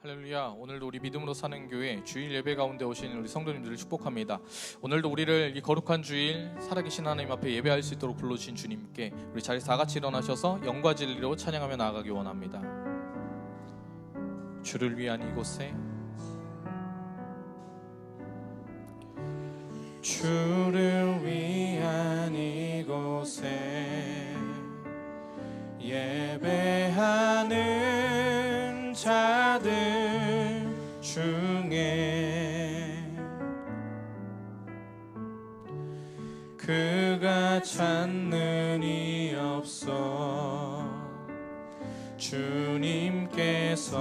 할렐루야. 오늘도 우리 믿음으로 사는 교회 주일 예배 가운데 오신 우리 성도님들을 축복합니다. 오늘도 우리를 이 거룩한 주일 살아계신 하나님 앞에 예배할 수 있도록 불러주신 주님께 우리 자리에서 다 같이 일어나셔서 영과 진리로 찬양하며 나아가기 원합니다. 주를 위한 이곳에, 주를 위한 이곳에 예배하는 자들 중에 그가 찾는 이 없어 주님께서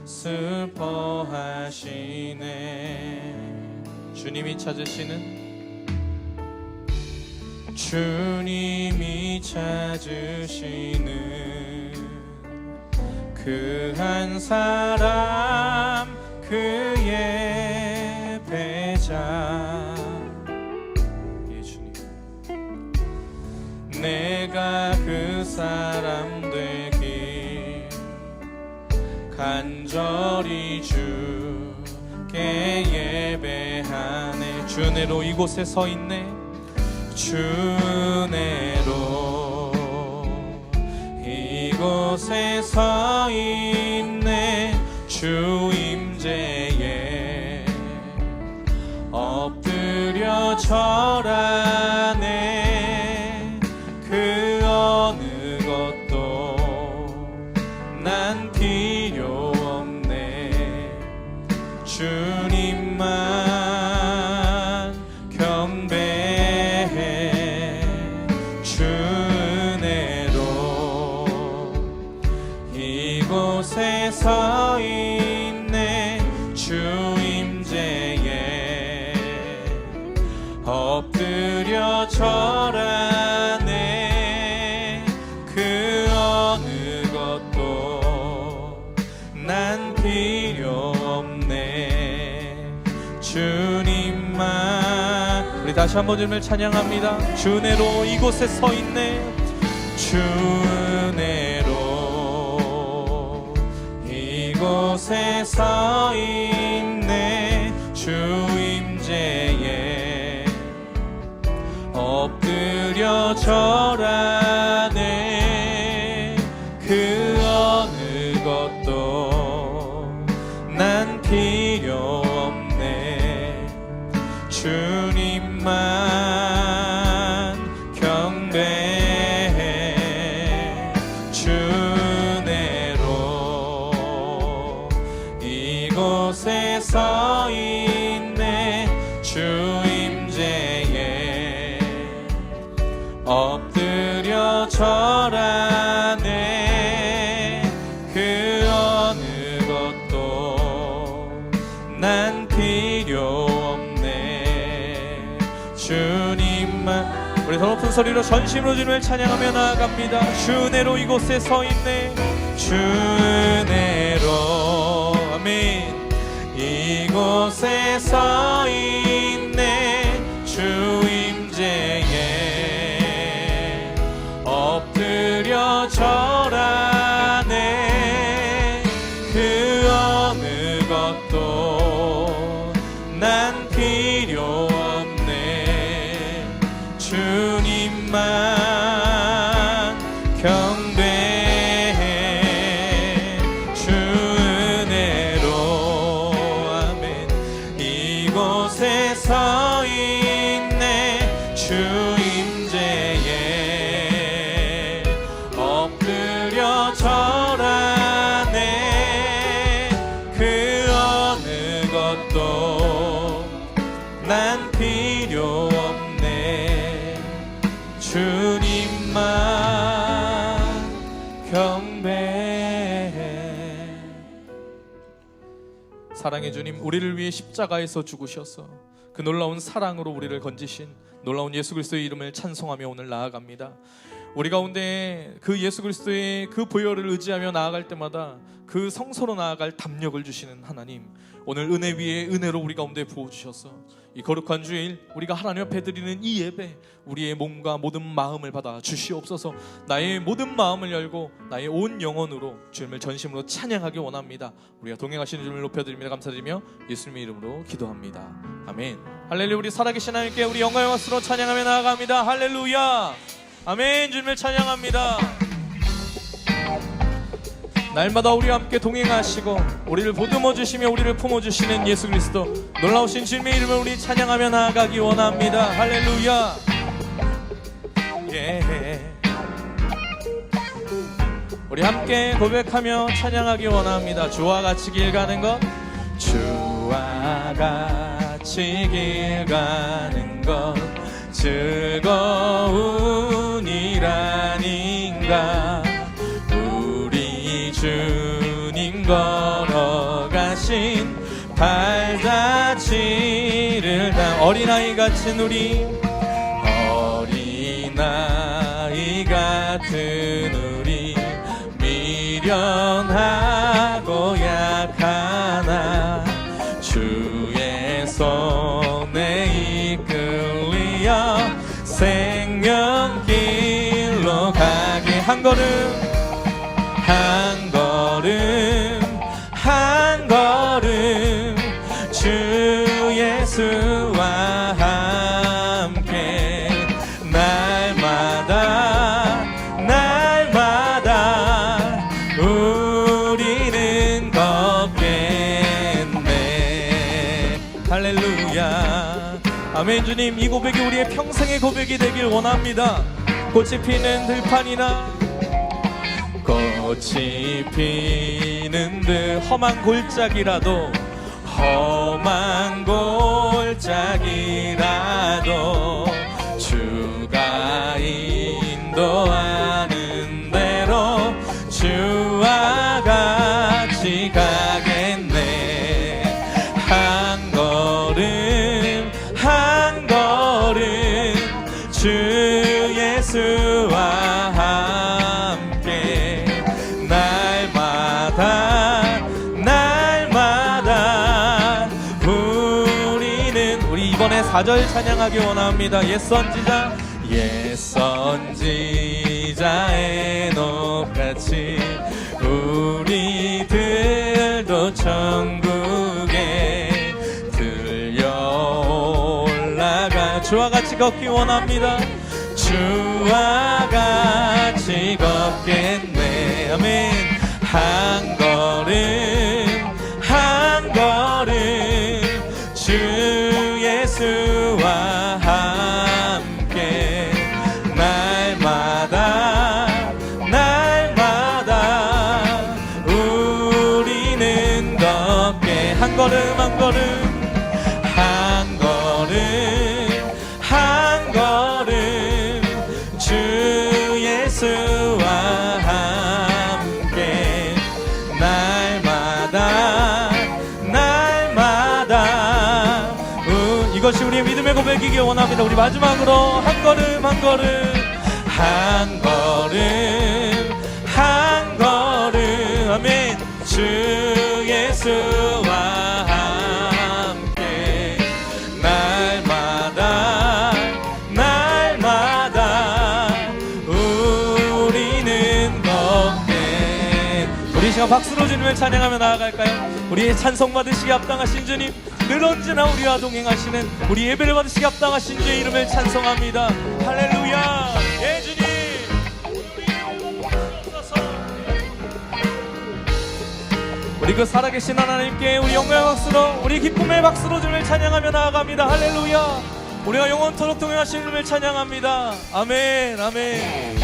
슬퍼하시네. 주님이 찾으시는, 주님이 찾으시는 그 한 사람, 그의 배자. 예, 주님. 내가 그 사람 되길 간절히 주께 예배하네. 주 은혜로 이곳에 서 있네. 주 은혜로 이곳에 서 있네. 주 임재에 엎드려 절하네. 그 어느 것도 난 필요 없네. 주님만 경배해. 주 은혜로 이곳에 서 있네. 주 임재에 엎드려 절하네. 그 어느 것도 난 필요 없네. 주님만. 우리 다시 한번 주님을 찬양합니다. 주 은혜로 이곳에 서 있네. 주 은혜로 이곳에 서 있네. 주 임재에 엎드려 절하네. 그 어느 것도 난 필요 없네. 주님만 경배해. 주 은혜로 이곳에 서 있네. 주 임재에 엎드려 절하네. 그 어느 것도 난 필요 없네. 주님만. 우리 더 높은 소리로 전심으로 주님을 찬양하며 나아갑니다. 주 은혜로 이곳에 서 있네. 주 은혜로, 아멘. 이곳에 서 있네. 주 임재에 엎드려 절하네. 그 어느 것도 난 필요 없네. 주님만 경배해. 주 은혜로, 아멘. 이곳에 서 있네. 주 임재에 엎드려 절하네. 그 어느 것도 난 필요 없네. 주님만 경배해. 사랑의 주님, 우리를 위해 십자가에서 죽으셔서 그 놀라운 사랑으로 우리를 건지신 놀라운 예수 그리스도의 이름을 찬송하며 오늘 나아갑니다. 우리 가운데 그 예수 그리스도의 그 보혈을 의지하며 나아갈 때마다 그 성소로 나아갈 담력을 주시는 하나님, 오늘 은혜 위에 은혜로 우리 가운데 부어주셔서 이 거룩한 주일 우리가 하나님 앞에 드리는 이 예배, 우리의 몸과 모든 마음을 받아 주시옵소서. 나의 모든 마음을 열고 나의 온 영혼으로 주님을 전심으로 찬양하기 원합니다. 우리가 동행하시는 주님을 높여드리며 감사드리며 예수님의 이름으로 기도합니다. 아멘. 할렐루야. 우리 살아계신 하나님께 우리 영광의 박수로 찬양하며 나아갑니다. 할렐루야. 아멘. 주님을 찬양합니다. 날마다 우리와 함께 동행하시고 우리를 보듬어 주시며 우리를 품어 주시는 예수 그리스도, 놀라우신 주님의 이름을 우리 찬양하며 나아가기 원합니다. 할렐루야. 우리 함께 고백하며 찬양하기 원합니다. 주와 같이 길 가는 것, 주와 같이 길 가는 것 즐거운 일 아닌가. 주님 걸어가신 발자취를 다 어린아이 같은 우리, 어린아이 같은 우리, 미련하고 약하나 주의 손에 이끌려 생명길로 가게. 한 걸음 한 걸음 한 걸음 주 예수와 함께 날마다 날마다 우리는 걷겠네. 할렐루야. 아멘. 주님, 이 고백이 우리의 평생의 고백이 되길 원합니다. 꽃이 피는 들판이나 꽃이 피는 듯 험한 골짜기라도, 험한 골짜기라도 주가 인도하는 대로 주와 같이 가겠네. 한 걸음 한 걸음 주 예수와 날마다 우리 이번에 4절 찬양하기 원합니다. 옛 선지자 에녹같이 우리들도 천국에 들려 올라가 주와 같이 걷기 원합니다. 주와 같이 걷겠네. 아멘. 한 걸음 한 걸음 주 예수와 함께 날마다 날마다 우리는 걷게. 한 걸음 한 걸음 한 걸음 한 걸음 주 예수와 함께 날마다 날마다 이것이 우리의 믿음의 고백이기 원합니다. 우리 마지막으로 한 걸음 한 걸음 한 걸음 한 걸음 아멘. 주 예수와 함께 날마다 날마다 우리는 걷게. 우리 시간 박수로 주님을 찬양하며 나아갈까요? 우리의 찬송 받으시기 합당하신 주님, 늘 언제나 우리와 동행하시는 우리 예배를 받으시기 합당하신 주의 이름을 찬송합니다. 할렐루야. 예 주님. 우리 그 살아계신 하나님께 우리 영광의 박수로, 우리 기쁨의 박수로 주님을 찬양하며 나아갑니다. 할렐루야. 우리가 영원토록 동행하신 주님을 찬양합니다. 아멘 아멘.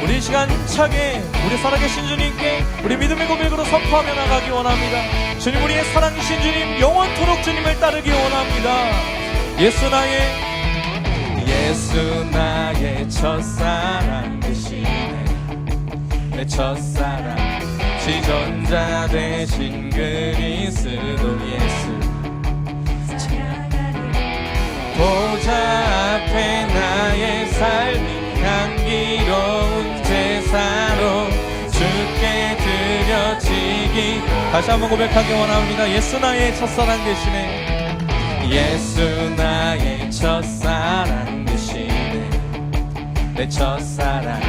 우리 이 시간 힘차게 우리 살아계신 주님께 우리 믿음의 고백으로 선포하며 나가기 원합니다. 주님, 우리의 사랑이신 주님, 영원토록 주님을 따르기 원합니다. 예수 나의 첫사랑 되시네. 내 첫사랑 지존자 되신 그리스도 예수, 보좌 앞에 나의 삶이 되시기 다시 한번 고백하기 원합니다. 예수 나의 첫사랑 되시네. 예수 나의 첫사랑 되시네. 내 첫사랑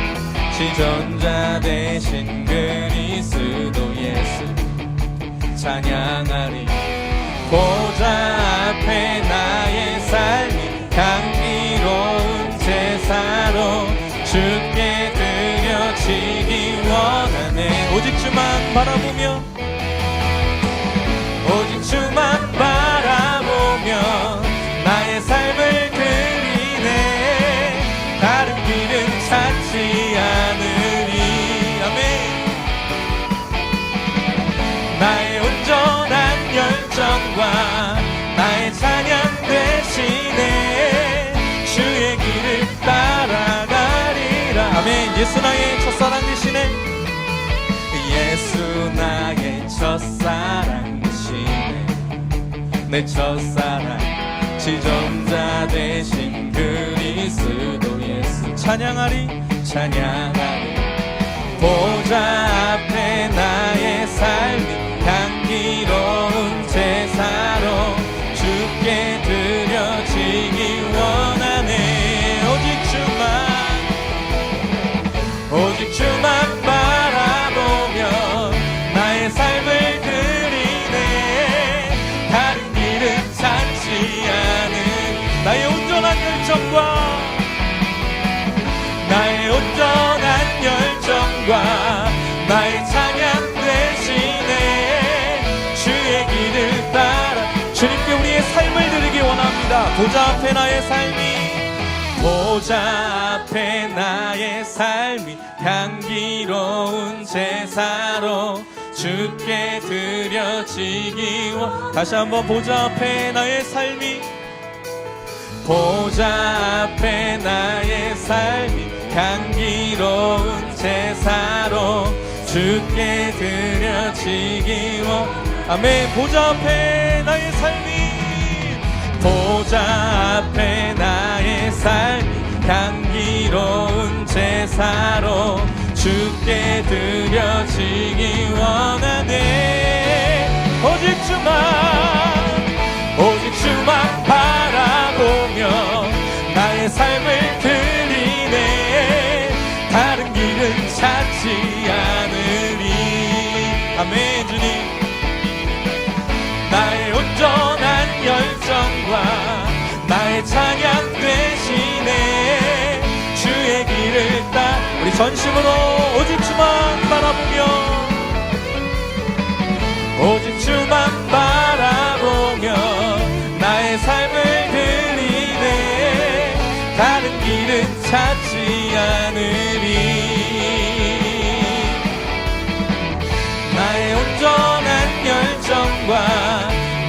지존자 되신 그리스도 예수 찬양하리. 보좌 앞에 나의 삶이 향기로운 제사로 주께 드려지기 원하네. 오직 주만 바라보며 오직 주만 바라보며 나의 삶을 드리네. 다른 길은 찾지 않으리. 아멘. 나의 온전한 열정과 나의 찬양 대신에 주의 길을 따라가리라. 아멘. 예수 나의 첫사랑 되시네. 예수 나의 첫사랑 되시네. 내 첫사랑 지존자 되신 그리스도 예수 찬양하리 찬양하리. 보좌 앞에 나의 삶이 향기로운 제사로 주께 드려지기 원하네. 오직 주만 바라보며 나의 삶을 드리네. 다른 길은 찾지 않은 나의 온전한 열정과 나의 온전한 열정과 나의 찬양 대신에 주의 길을 따라 주님께 우리의 삶을 드리기 원합니다. 보좌 앞에 나의 삶이 보좌 앞에 나의 삶이 향기로운 제사로 주께 드려지기 원. 다시 한번 보좌 앞에 나의 삶이 보좌 앞에 나의 삶이 향기로운 제사로 주께 드려지기 원. 아멘. 보좌 앞에 나의 삶이 보좌 앞에 나의 삶이 향기로운 제사로 주께 드려지기 원하네. 오직 주만 바라보며 나의 삶을 드리네. 다른 길은 찾지 않으리. 아멘. 주님 나의 온전한 열정과 나의 찬양 대신에 주의 길을 따라 우리 전심으로 오직 주만 바라보며 오직 주만 바라보며 나의 삶을 드리네. 다른 길은 찾지 않으리. 나의 온전한 열정과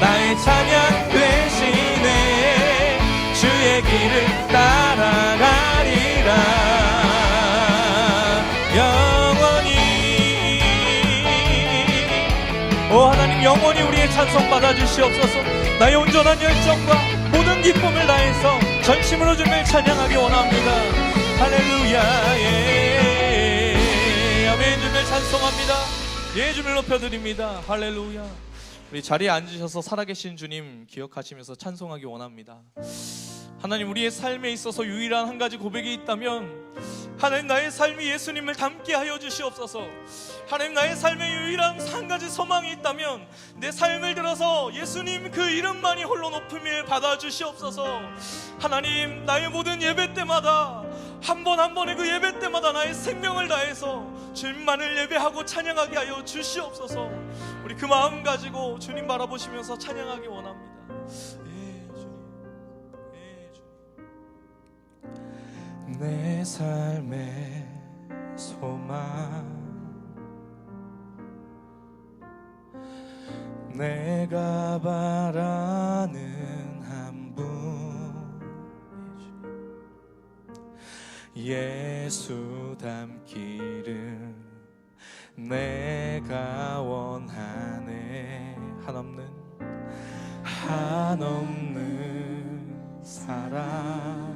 나의 찬양 대신에 주의 길을 따라가리라. 영원히 오 하나님 영원히 우리의 찬송 받아주시옵소서. 나의 온전한 열정과 모든 기쁨을 다해서 전심으로 주님을 찬양하기 원합니다. 할렐루야. 예. 아멘. 주님을 찬송합니다. 예, 주님을 높여드립니다. 할렐루야. 우리 자리에 앉으셔서 살아계신 주님 기억하시면서 찬송하기 원합니다. 하나님 우리의 삶에 있어서 유일한 한 가지 고백이 있다면 하나님 나의 삶이 예수님을 닮게 하여 주시옵소서. 하나님 나의 삶에 유일한 한 가지 소망이 있다면 내 삶을 들어서 예수님 그 이름만이 홀로 높음을 받아 주시옵소서. 하나님 나의 모든 예배 때마다 한 번 한 번의 그 예배 때마다 나의 생명을 다해서 주님만을 예배하고 찬양하게 하여 주시옵소서. 우리 그 마음 가지고 주님 바라보시면서 찬양하기 원합니다. 내 삶의 소망 내가 바라는 한 분 예수 닮기를 내가 원하네. 한없는 사랑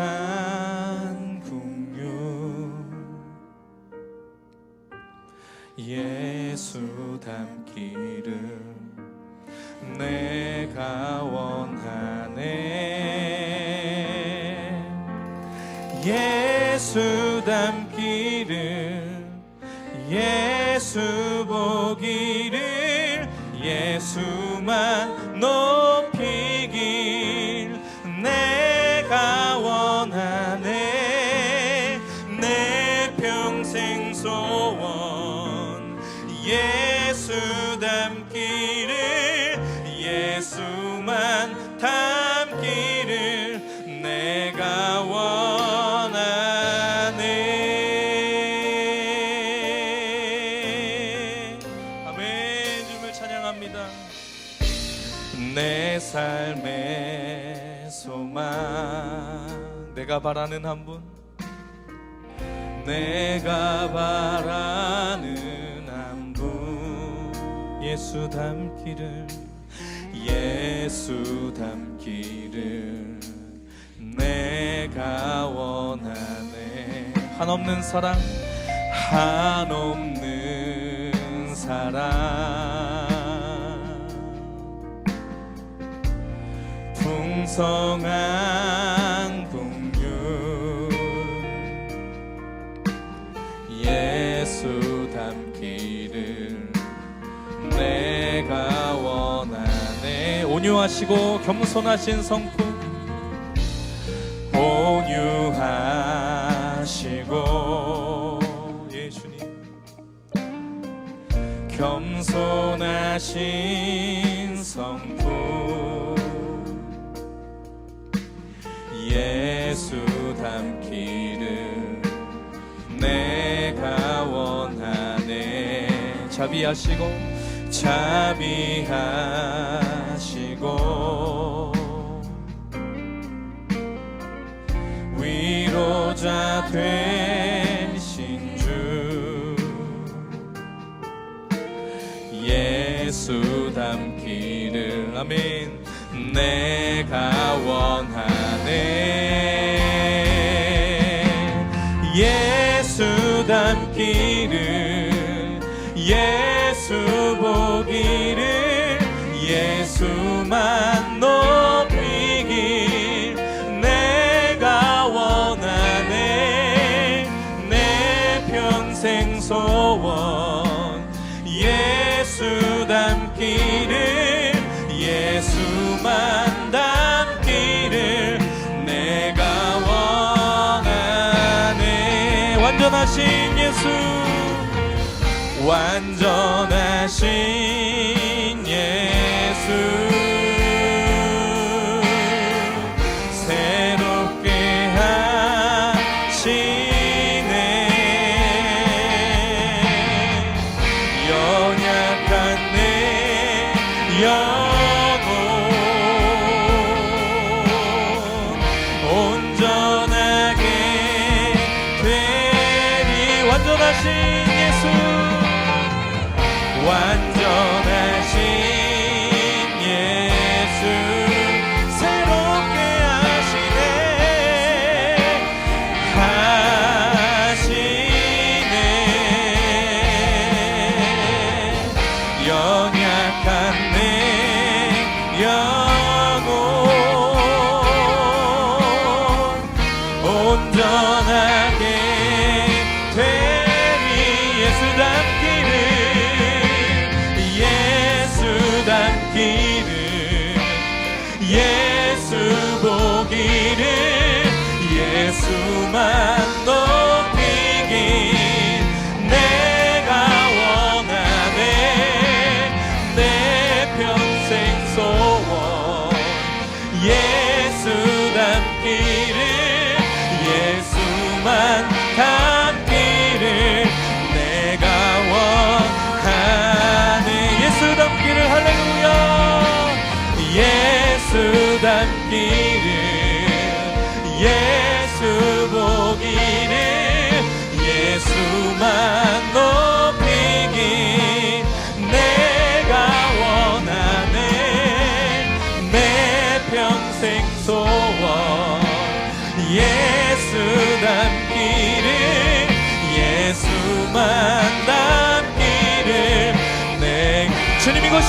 풍성한 국률 예수 닮기를 내가 원하네. 예수 닮기를, 예수 보기를, 예수만 높이길 내가 원하네. 내 평생 소원 예수 닮기를, 예수만 닮기를 내가 원하네. 아멘. 주님을 찬양합니다. 내 삶의 소망, 내가 바라는 한 분, 내가 바라는 한 분, 예수 닮기를, 예수 닮기를 내가 원하네. 한없는 사랑, 한없는 사랑, 풍성한 풍류, 예수 닮기를 내가 원하네. 온유하시고 겸손하신 성품, 온유하시고 예수님 겸손하신 성품, 예수 닮기를 내가 원하네. 자비하시고 자비하시고 위로자 되신 주, 예수 닮기를, 아멘, 내가 원하네. 예수 닮기를, 예수 보기를, 예수만 높이길 내가 원하네. 내 평생 소원 예수 닮기를, 예수만 닮기를 내가 원하네. 완전하신 예수, 완전하신 예수, 새롭게 하시네. 연약한 내 영혼 온전하게 되리. 완전하신 예수, 완전하신 예수, 새롭게 하시네. 연약한 내 영혼 온전하게 되리. 예수 닮기를,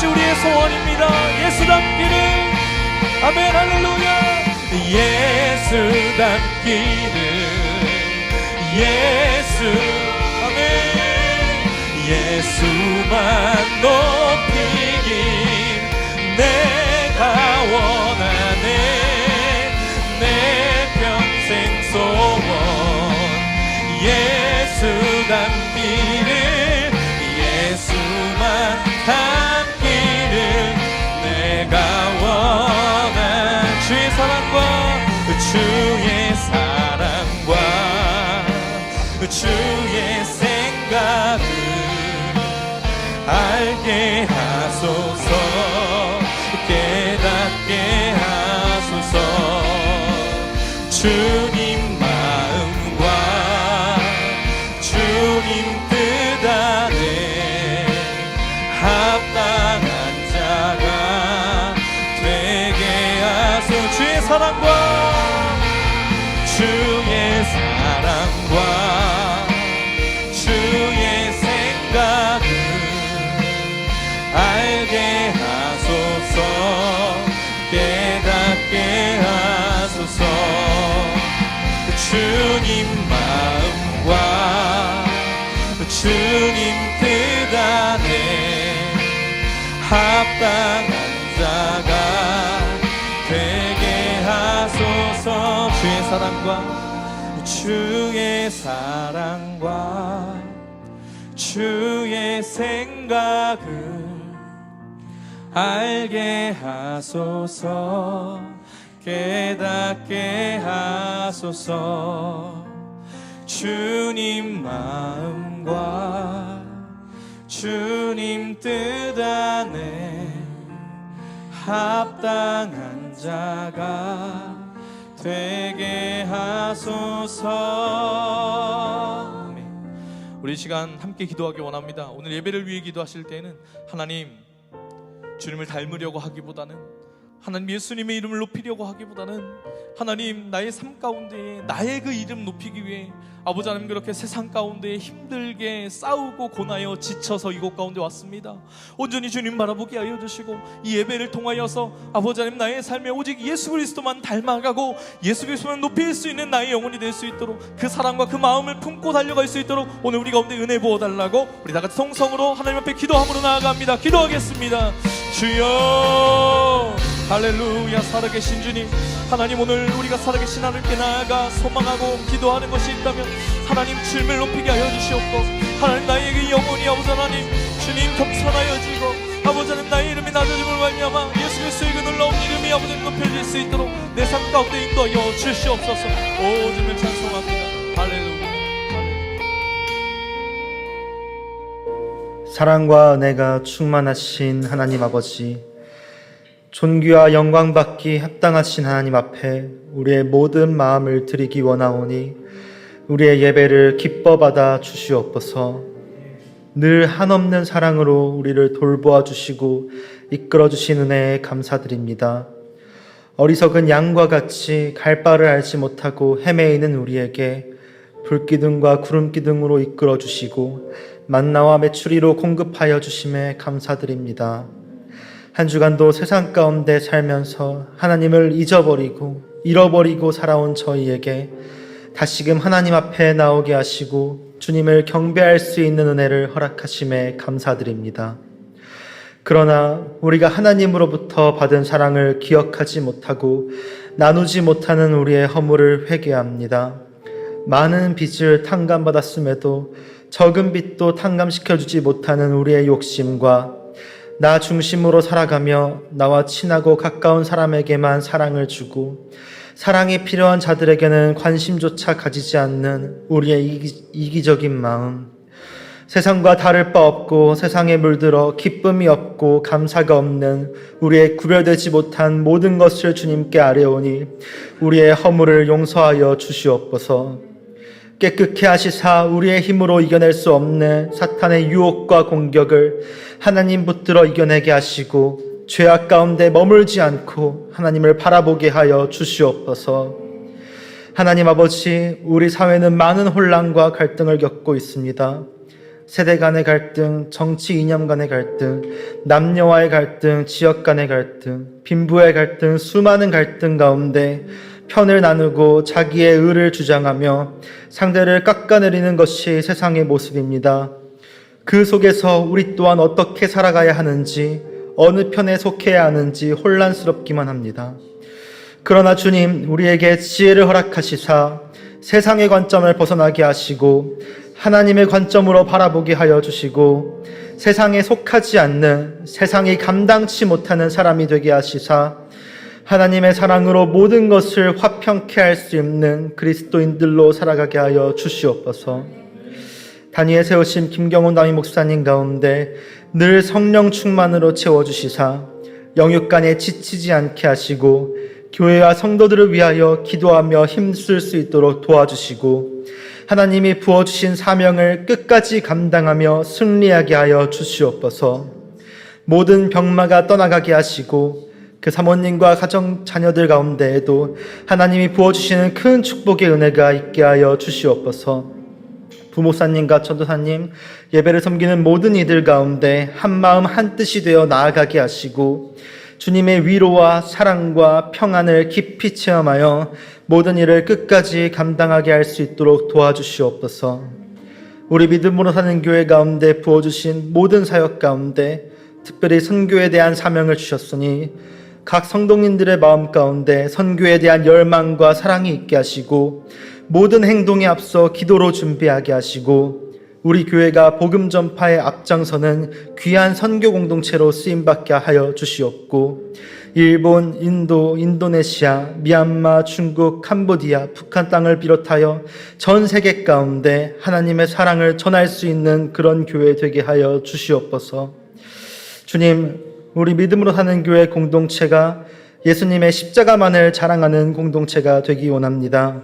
그것이 우리의 소원입니다. 예수 닮기를. 아멘. 할렐루야. 예수 닮기를. 예수. 아멘. 예수만 높이길 내가 원하네. 내 평생 소원 예수 닮기를. 예수만 닮기를 내가 원한 주의 사랑과 주의 사랑과 주의 생각을 알게 하소서. 깨닫게 하소서. 주님 마음과 주님 뜻 안에 합당한 자가 되게 하소서. 주의 사랑과 주의 사랑과 주의 생각을 알게 하소서. 깨닫게 하소서. 주님 마음과 주님 뜻 안에 합당한 자가 되게 하소서. 주의 사랑과 주의 사랑과 주의 생각을 알게 하소서. 깨닫게 하소서. 주님 마음과 주님 뜻 안에 합당한 자가 되게 하소서. 우리 시간 함께 기도하기 원합니다. 오늘 예배를 위해 기도하실 때는 하나님, 주님을 닮으려고 하기보다는, 하나님 예수님의 이름을 높이려고 하기보다는, 하나님 나의 삶 가운데에 나의 그 이름 높이기 위해 아버지 하나님 그렇게 세상 가운데 힘들게 싸우고 고나여 지쳐서 이곳 가운데 왔습니다. 온전히 주님 바라보게 하여 주시고 이 예배를 통하여서 아버지 하나님 나의 삶에 오직 예수 그리스도만 닮아가고 예수 그리스도만 높일 수 있는 나의 영혼이 될 수 있도록, 그 사랑과 그 마음을 품고 달려갈 수 있도록 오늘 우리 가운데 은혜 부어달라고 우리 다같이 성성으로 하나님 앞에 기도함으로 나아갑니다. 기도하겠습니다. 주여 할렐루야. 살아계신 주님, 하나님 오늘 우리가 살아계신 하나님께 나아가 소망하고 기도하는 것이 있다면 하나님 주님을 높이게 하여 주시옵고, 하나님 나에게 영혼이 아버지 하나님 주님 겸손하여지고 아버지 하나님 나의 이름이 낮아짐을 말미암아 예수 그리스도의 그 놀라운 이름이 아버지 하나님 높여질 수 있도록 내 삶 가운데 인도하여 주시옵소서. 오 주님을 찬송합니다. 할렐루야. 사랑과 은혜가 충만하신 하나님 아버지, 존귀와 영광 받기 합당하신 하나님 앞에 우리의 모든 마음을 드리기 원하오니 우리의 예배를 기뻐 받아 주시옵소서. 늘 한없는 사랑으로 우리를 돌보아 주시고 이끌어 주신 은혜에 감사드립니다. 어리석은 양과 같이 갈 바를 알지 못하고 헤매이는 우리에게 불기둥과 구름기둥으로 이끌어 주시고 만나와 메추리로 공급하여 주심에 감사드립니다. 한 주간도 세상 가운데 살면서 하나님을 잃어버리고 살아온 저희에게 다시금 하나님 앞에 나오게 하시고 주님을 경배할 수 있는 은혜를 허락하심에 감사드립니다. 그러나 우리가 하나님으로부터 받은 사랑을 기억하지 못하고 나누지 못하는 우리의 허물을 회개합니다. 많은 빚을 탕감받았음에도 적은 빚도 탕감시켜주지 못하는 우리의 욕심과 나 중심으로 살아가며 나와 친하고 가까운 사람에게만 사랑을 주고 사랑이 필요한 자들에게는 관심조차 가지지 않는 우리의 이기적인 마음, 세상과 다를 바 없고 세상에 물들어 기쁨이 없고 감사가 없는 우리의 구별되지 못한 모든 것을 주님께 아뢰오니 우리의 허물을 용서하여 주시옵소서. 깨끗게 하시사 우리의 힘으로 이겨낼 수 없는 사탄의 유혹과 공격을 하나님 붙들어 이겨내게 하시고 죄악 가운데 머물지 않고 하나님을 바라보게 하여 주시옵소서. 하나님 아버지, 우리 사회는 많은 혼란과 갈등을 겪고 있습니다. 세대 간의 갈등, 정치 이념 간의 갈등, 남녀와의 갈등, 지역 간의 갈등, 빈부의 갈등, 수많은 갈등 가운데 편을 나누고 자기의 의를 주장하며 상대를 깎아내리는 것이 세상의 모습입니다. 그 속에서 우리 또한 어떻게 살아가야 하는지, 어느 편에 속해야 하는지 혼란스럽기만 합니다. 그러나 주님, 우리에게 지혜를 허락하시사 세상의 관점을 벗어나게 하시고 하나님의 관점으로 바라보게 하여 주시고 세상에 속하지 않는, 세상이 감당치 못하는 사람이 되게 하시사 하나님의 사랑으로 모든 것을 화평케 할 수 있는 그리스도인들로 살아가게 하여 주시옵소서. 단위에 세우신 김경훈 담임 목사님 가운데 늘 성령 충만으로 채워주시사 영육간에 지치지 않게 하시고 교회와 성도들을 위하여 기도하며 힘쓸 수 있도록 도와주시고 하나님이 부어주신 사명을 끝까지 감당하며 승리하게 하여 주시옵소서. 모든 병마가 떠나가게 하시고 그 사모님과 가정 자녀들 가운데에도 하나님이 부어주시는 큰 축복의 은혜가 있게 하여 주시옵소서. 부목사님과 전도사님, 예배를 섬기는 모든 이들 가운데 한마음 한뜻이 되어 나아가게 하시고 주님의 위로와 사랑과 평안을 깊이 체험하여 모든 일을 끝까지 감당하게 할 수 있도록 도와주시옵소서. 우리 믿음으로 사는 교회 가운데 부어주신 모든 사역 가운데 특별히 선교에 대한 사명을 주셨으니 각 성도님들의 마음 가운데 선교에 대한 열망과 사랑이 있게 하시고 모든 행동에 앞서 기도로 준비하게 하시고 우리 교회가 복음 전파에 앞장서는 귀한 선교 공동체로 쓰임받게 하여 주시옵고 일본, 인도, 인도네시아, 미얀마, 중국, 캄보디아, 북한 땅을 비롯하여 전 세계 가운데 하나님의 사랑을 전할 수 있는 그런 교회 되게 하여 주시옵소서. 주님, 우리 믿음으로 사는 교회 공동체가 예수님의 십자가만을 자랑하는 공동체가 되기 원합니다.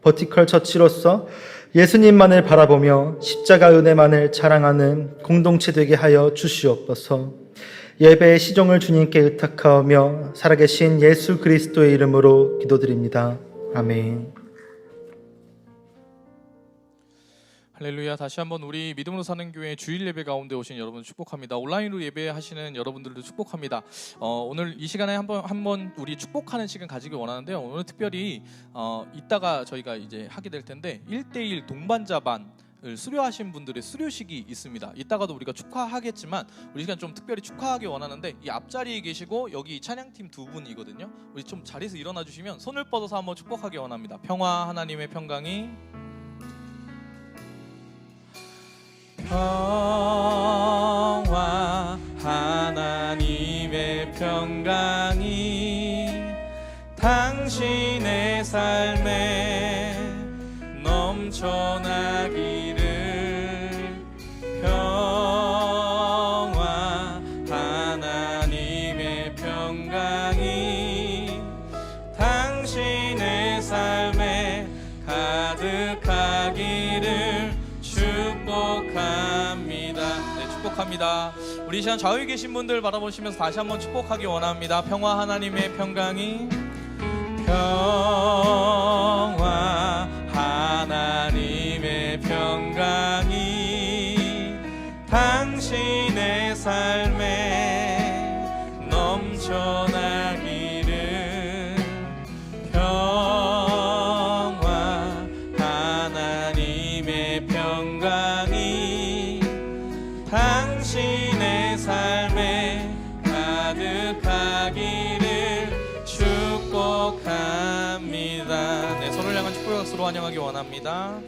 버티컬 처치로서 예수님만을 바라보며 십자가 은혜만을 자랑하는 공동체 되게 하여 주시옵소서. 예배의 시종을 주님께 의탁하오며 살아계신 예수 그리스도의 이름으로 기도드립니다. 아멘. 할렐루야. 다시 한번 우리 믿음으로 사는 교회 주일 예배 가운데 오신 여러분 축복합니다. 온라인으로 예배하시는 여러분들도 축복합니다. 오늘 이 시간에 한번 우리 축복하는 시간 가지길 원하는데요. 오늘 특별히 이따가 저희가 이제 하게 될 텐데 1대1 동반자반을 수료하신 분들의 수료식이 있습니다. 이따가도 우리가 축하하겠지만 우리 시간 좀 특별히 축하하기 원하는데 이 앞자리에 계시고 여기 찬양팀 두 분이거든요. 우리 좀 자리에서 일어나 주시면 손을 뻗어서 한번 축복하기 원합니다. 평화 하나님의 평강이 평화 하나님의 평강이 당신의 삶에 넘쳐나기를 평화 하나님의 평강이 당신의 삶에 가득하기를 축복합니다. 네, 축복합니다. 우리 시간 좌우에 계신 분들 바라보시면서 다시 한번 축복하기 원합니다. 평화 하나님의 평강이 평화 하나님의 평강이 당신의 삶에 넘쳐나기를 평화 하나님의 평강이 당신의 삶에 가득하기를 축복합니다. 네, 서로를 향한 축복의 박수로 환영하기 원합니다.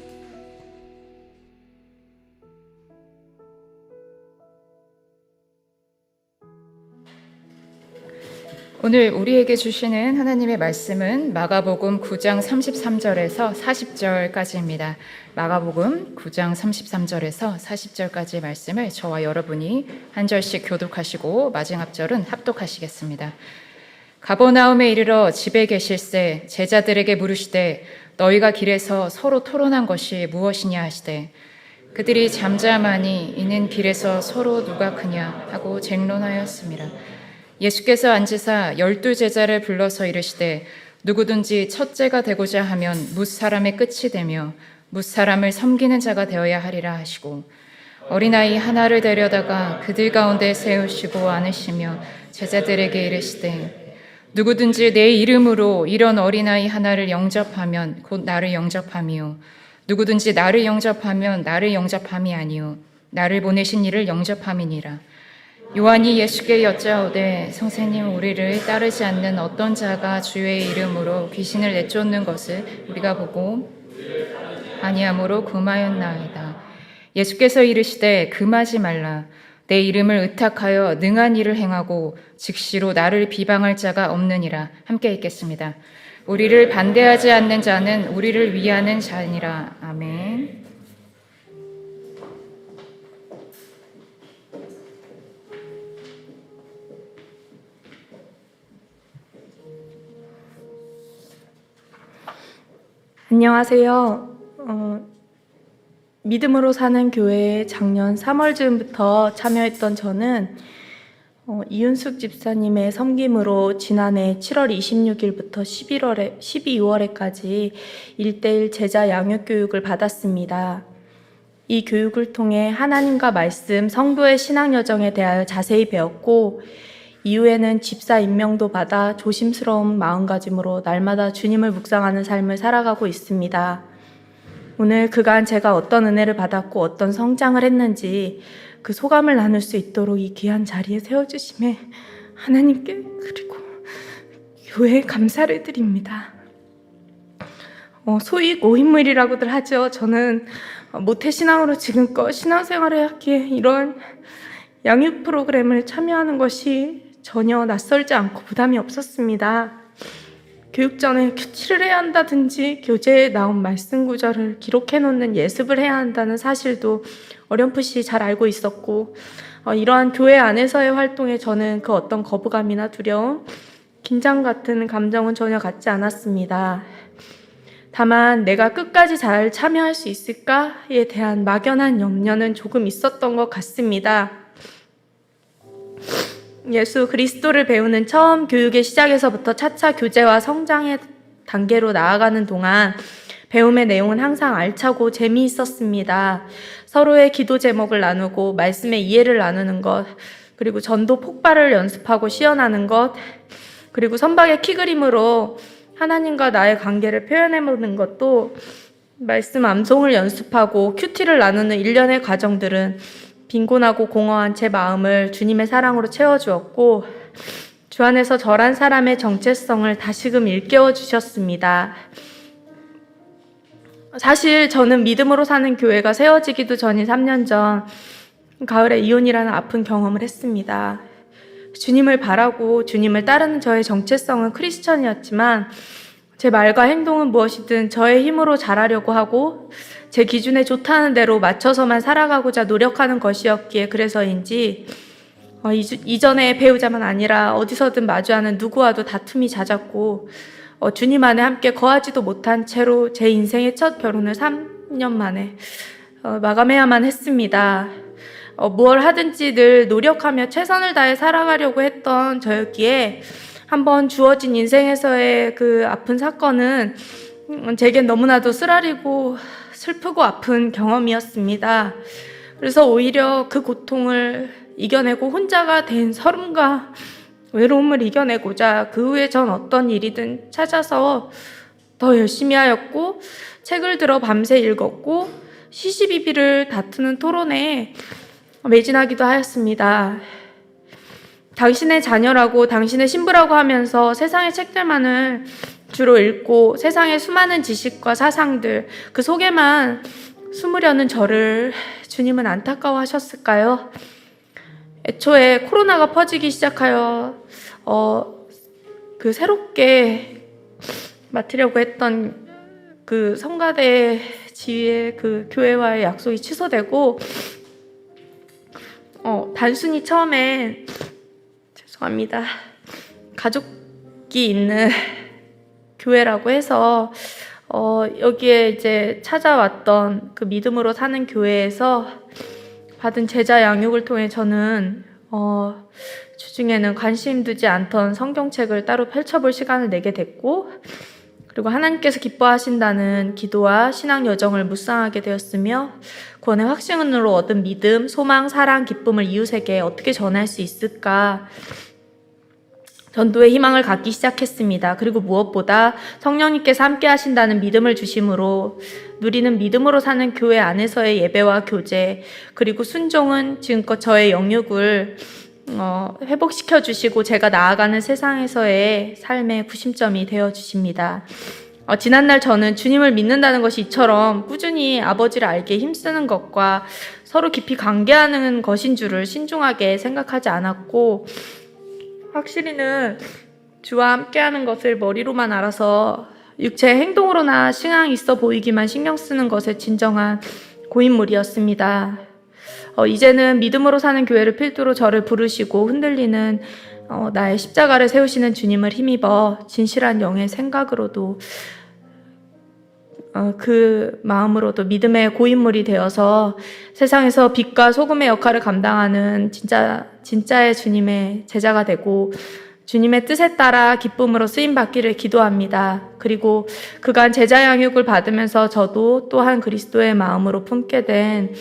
오늘 우리에게 주시는 하나님의 말씀은 마가복음 9장 33절에서 40절까지입니다. 마가복음 9장 33절에서 40절까지의 말씀을 저와 여러분이 한 절씩 교독하시고 마지막 절은 합독하시겠습니다. 가버나움에 이르러 집에 계실새 제자들에게 물으시되 너희가 길에서 서로 토론한 것이 무엇이냐 하시되 그들이 잠잠하니 이는 길에서 서로 누가 크냐 하고 쟁론하였습니다. 예수께서 앉으사 12제자를 불러서 이르시되 누구든지 첫째가 되고자 하면 뭇사람의 끝이 되며 뭇사람을 섬기는 자가 되어야 하리라 하시고 어린아이 하나를 데려다가 그들 가운데 세우시고 안으시며 제자들에게 이르시되 누구든지 내 이름으로 이런 어린아이 하나를 영접하면 곧 나를 영접함이요 누구든지 나를 영접하면 나를 영접함이 아니요 나를 보내신 이를 영접함이니라. 요한이 예수께 여짜오되 선생님, 우리를 따르지 않는 어떤 자가 주의 이름으로 귀신을 내쫓는 것을 우리가 보고 아니함으로 금하였나이다. 예수께서 이르시되 금하지 말라. 내 이름을 의탁하여 능한 일을 행하고 즉시로 나를 비방할 자가 없느니라. 함께 읽겠습니다. 우리를 반대하지 않는 자는 우리를 위하는 자니라. 아멘. 안녕하세요. 믿음으로 사는 교회에 작년 3월 즈음부터 참여했던 저는 이윤숙 집사님의 섬김으로 지난해 7월 26일부터 12월에까지 1:1 제자 양육 교육을 받았습니다. 이 교육을 통해 하나님과 말씀, 성도의 신앙 여정에 대하여 자세히 배웠고 이후에는 집사 임명도 받아 조심스러운 마음가짐으로 날마다 주님을 묵상하는 삶을 살아가고 있습니다. 오늘 그간 제가 어떤 은혜를 받았고 어떤 성장을 했는지 그 소감을 나눌 수 있도록 이 귀한 자리에 세워주심에 하나님께 그리고 교회에 감사를 드립니다. 소위 고인물이라고들 하죠. 저는 모태신앙으로 지금껏 신앙생활을 하기에 이런 양육 프로그램을 참여하는 것이 전혀 낯설지 않고 부담이 없었습니다. 교육 전에 큐티를 해야 한다든지 교재에 나온 말씀 구절을 기록해 놓는 예습을 해야 한다는 사실도 어렴풋이 잘 알고 있었고 이러한 교회 안에서의 활동에 저는 그 어떤 거부감이나 두려움, 긴장 같은 감정은 전혀 갖지 않았습니다. 다만 내가 끝까지 잘 참여할 수 있을까에 대한 막연한 염려는 조금 있었던 것 같습니다. 예수 그리스도를 배우는 처음 교육의 시작에서부터 차차 교제와 성장의 단계로 나아가는 동안 배움의 내용은 항상 알차고 재미있었습니다. 서로의 기도 제목을 나누고 말씀의 이해를 나누는 것, 그리고 전도 폭발을 연습하고 시연하는 것, 그리고 선박의 키그림으로 하나님과 나의 관계를 표현해보는 것도 말씀 암송을 연습하고 큐티를 나누는 일련의 과정들은 빈곤하고 공허한 제 마음을 주님의 사랑으로 채워주었고 주 안에서 저란 사람의 정체성을 다시금 일깨워 주셨습니다. 사실 저는 믿음으로 사는 교회가 세워지기도 전인 3년 전 가을에 이혼이라는 아픈 경험을 했습니다. 주님을 바라고 주님을 따르는 저의 정체성은 크리스천이었지만 제 말과 행동은 무엇이든 저의 힘으로 잘하려고 하고 제 기준에 좋다는 대로 맞춰서만 살아가고자 노력하는 것이었기에 그래서인지 이전의 배우자만 아니라 어디서든 마주하는 누구와도 다툼이 잦았고 주님 안에 함께 거하지도 못한 채로 제 인생의 첫 결혼을 3년 만에 마감해야만 했습니다. 무얼 하든지 늘 노력하며 최선을 다해 살아가려고 했던 저였기에 한번 주어진 인생에서의 그 아픈 사건은 제겐 너무나도 쓰라리고 슬프고 아픈 경험이었습니다. 그래서 오히려 그 고통을 이겨내고 혼자가 된 서름과 외로움을 이겨내고자 그 후에 전 어떤 일이든 찾아서 더 열심히 하였고 책을 들어 밤새 읽었고 시시비비를 다투는 토론에 매진하기도 하였습니다. 당신의 자녀라고 당신의 신부라고 하면서 세상의 책들만을 주로 읽고 세상의 수많은 지식과 사상들 그 속에만 숨으려는 저를 주님은 안타까워하셨을까요? 애초에 코로나가 퍼지기 시작하여 그 새롭게 맡으려고 했던 그 성가대 지휘의 그 교회와의 약속이 취소되고 단순히 처음에 죄송합니다. 가족이 있는 교회라고 해서 여기에 이제 찾아왔던 그 믿음으로 사는 교회에서 받은 제자 양육을 통해 저는 주중에는 관심 두지 않던 성경책을 따로 펼쳐볼 시간을 내게 됐고 그리고 하나님께서 기뻐하신다는 기도와 신앙 여정을 묵상하게 되었으며 구원의 확신으로 얻은 믿음, 소망, 사랑, 기쁨을 이웃에게 어떻게 전할 수 있을까 전도의 희망을 갖기 시작했습니다. 그리고 무엇보다 성령님께서 함께 하신다는 믿음을 주심으로 누리는 믿음으로 사는 교회 안에서의 예배와 교제, 그리고 순종은 지금껏 저의 영육을 회복시켜 주시고 제가 나아가는 세상에서의 삶의 구심점이 되어 주십니다. 지난날 저는 주님을 믿는다는 것이 이처럼 꾸준히 아버지를 알게 힘쓰는 것과 서로 깊이 관계하는 것인 줄을 신중하게 생각하지 않았고, 확실히는 주와 함께하는 것을 머리로만 알아서 육체의 행동으로나 신앙이 있어 보이기만 신경 쓰는 것에 진정한 고인물이었습니다. 이제는 믿음으로 사는 교회를 필두로 저를 부르시고 흔들리는 나의 십자가를 세우시는 주님을 힘입어 진실한 영의 생각으로도 그 마음으로도 믿음의 고인물이 되어서 세상에서 빛과 소금의 역할을 감당하는 진짜의 주님의 제자가 되고 주님의 뜻에 따라 기쁨으로 쓰임받기를 기도합니다. 그리고 그간 제자 양육을 받으면서 저도 또한 그리스도의 마음으로 품게 된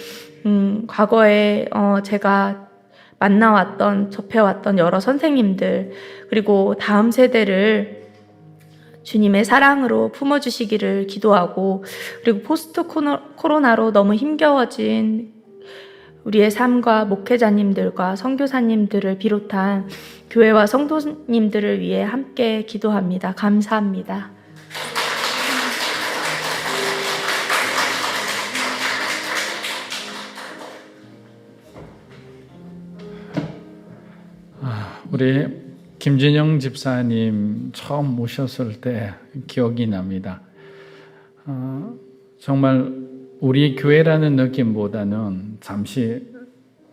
과거에 제가 만나왔던, 접해왔던 여러 선생님들, 그리고 다음 세대를 주님의 사랑으로 품어주시기를 기도하고, 그리고 포스트 코로나로 너무 힘겨워진 우리의 삶과 목회자님들과 선교사님들을 비롯한 교회와 성도님들을 위해 함께 기도합니다. 감사합니다. 우리 김진영 집사님 처음 모셨을 때 기억이 납니다. 정말 우리 교회라는 느낌보다는 잠시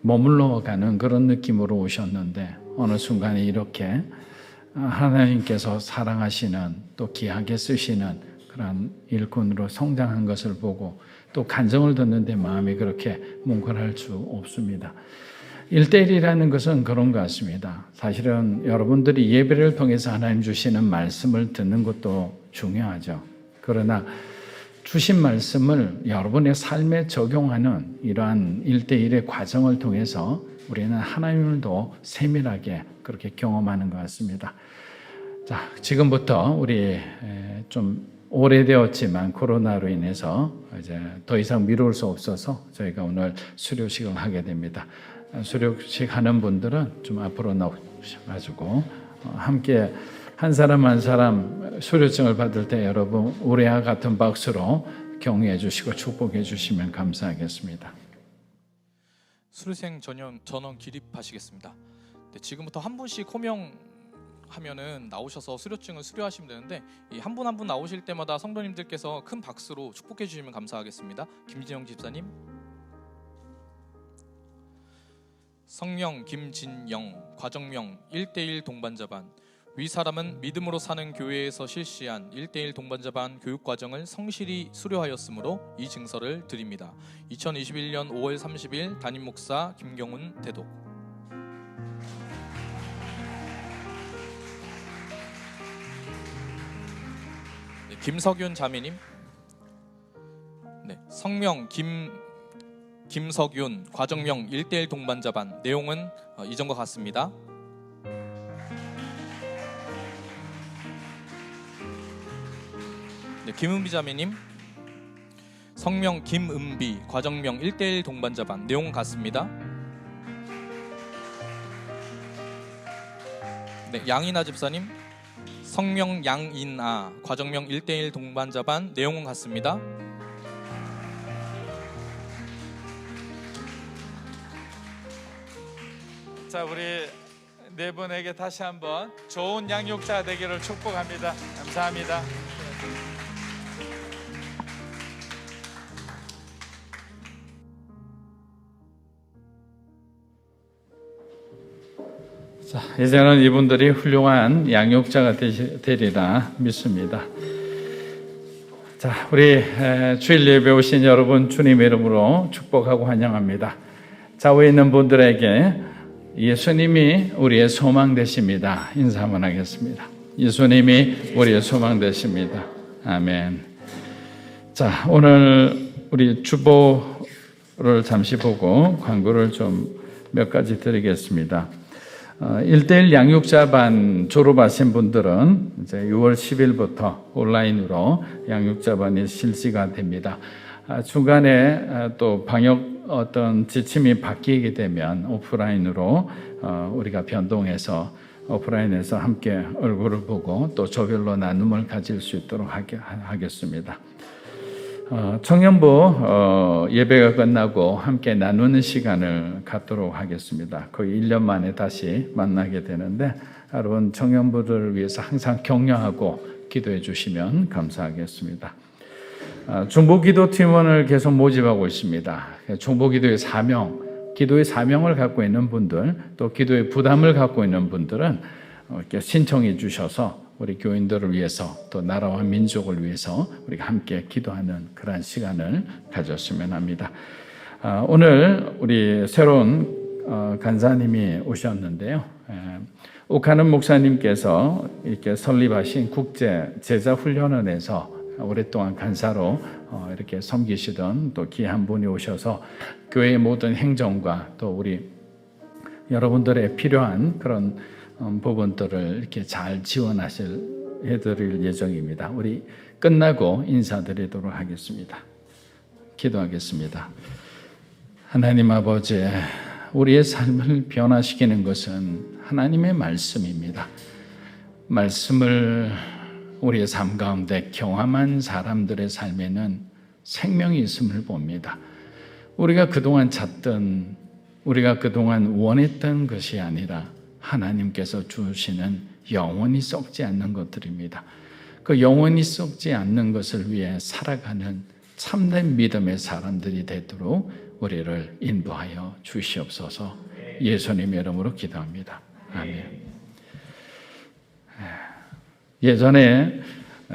머물러 가는 그런 느낌으로 오셨는데 어느 순간에 이렇게 하나님께서 사랑하시는 또 귀하게 쓰시는 그런 일꾼으로 성장한 것을 보고 또 간증을 듣는데 마음이 그렇게 뭉클할 수 없습니다. 1대1이라는 것은 그런 것 같습니다. 사실은 여러분들이 예배를 통해서 하나님 주시는 말씀을 듣는 것도 중요하죠. 그러나 주신 말씀을 여러분의 삶에 적용하는 이러한 1대1의 과정을 통해서 우리는 하나님을 더 세밀하게 그렇게 경험하는 것 같습니다. 자, 지금부터 우리 좀 오래되었지만 코로나로 인해서 이제 더 이상 미룰 수 없어서 저희가 오늘 수료식을 하게 됩니다. 수료식 하는 분들은 좀 앞으로 나오셔가지고 함께 한 사람 한 사람 수료증을 받을 때 여러분 우리와 같은 박수로 격려해 주시고 축복해 주시면 감사하겠습니다. 수료생 전원 기립하시겠습니다. 네, 지금부터 한 분씩 호명하면은 나오셔서 수료증을 수료하시면 되는데 이 한 분 한 분 나오실 때마다 성도님들께서 큰 박수로 축복해 주시면 감사하겠습니다. 김진영 집사님. 성령 김진영, 과정명 1대1 동반자반. 위 사람은 믿음으로 사는 교회에서 실시한 1대1 동반자반 교육과정을 성실히 수료하였으므로 이 증서를 드립니다. 2021년 5월 30일 담임 목사 김경훈 대독. 네, 김석윤 자매님. 네, 성명 김석윤, 과정명 1대1 동반자반. 내용은 이전과 같습니다. 네, 김은비 자매님. 성명 김은비, 과정명 1대1 동반자반. 내용은 같습니다. 네, 양인아 집사님. 성명 양인아, 과정명 1대1 동반자반. 내용은 같습니다. 자, 우리 네 분에게 다시 한번 좋은 양육자 되기를 축복합니다. 감사합니다. 자, 이제는 이분들이 훌륭한 양육자가 되리라 믿습니다. 자, 우리 주일 예배 오신 여러분 주님의 이름으로 축복하고 환영합니다. 좌우에 있는 분들에게 예수님이 우리의 소망 되십니다. 인사 한번 하겠습니다. 예수님이 우리의 소망 되십니다. 아멘. 자, 오늘 우리 주보를 잠시 보고 광고를 좀 몇 가지 드리겠습니다. 1:1 양육자반 졸업하신 분들은 이제 6월 10일부터 온라인으로 양육자반이 실시가 됩니다. 중간에 또 방역 어떤 지침이 바뀌게 되면 오프라인으로 우리가 변동해서 오프라인에서 함께 얼굴을 보고 또 조별로 나눔을 가질 수 있도록 하겠습니다. 청년부 예배가 끝나고 함께 나누는 시간을 갖도록 하겠습니다. 거의 1년 만에 다시 만나게 되는데 여러분 청년부들을 위해서 항상 격려하고 기도해 주시면 감사하겠습니다. 중보기도 팀원을 계속 모집하고 있습니다. 중보기도의 사명, 기도의 사명을 갖고 있는 분들, 또 기도의 부담을 갖고 있는 분들은 이렇게 신청해 주셔서 우리 교인들을 위해서 또 나라와 민족을 위해서 우리가 함께 기도하는 그런 시간을 가졌으면 합니다. 오늘 우리 새로운 간사님이 오셨는데요. 옥하는 목사님께서 이렇게 설립하신 국제 제자 훈련원에서 오랫동안 간사로 이렇게 섬기시던 또 귀한 분이 오셔서 교회의 모든 행정과 또 우리 여러분들의 필요한 그런 부분들을 이렇게 잘 지원해드릴 예정입니다. 우리 끝나고 인사드리도록 하겠습니다. 기도하겠습니다. 하나님 아버지, 우리의 삶을 변화시키는 것은 하나님의 말씀입니다. 말씀을 우리의 삶 가운데 경험한 사람들의 삶에는 생명이 있음을 봅니다. 우리가 그동안 찾던, 우리가 그동안 원했던 것이 아니라 하나님께서 주시는 영원히 썩지 않는 것들입니다. 그 영원히 썩지 않는 것을 위해 살아가는 참된 믿음의 사람들이 되도록 우리를 인도하여 주시옵소서. 예수님의 이름으로 기도합니다. 아멘. 예전에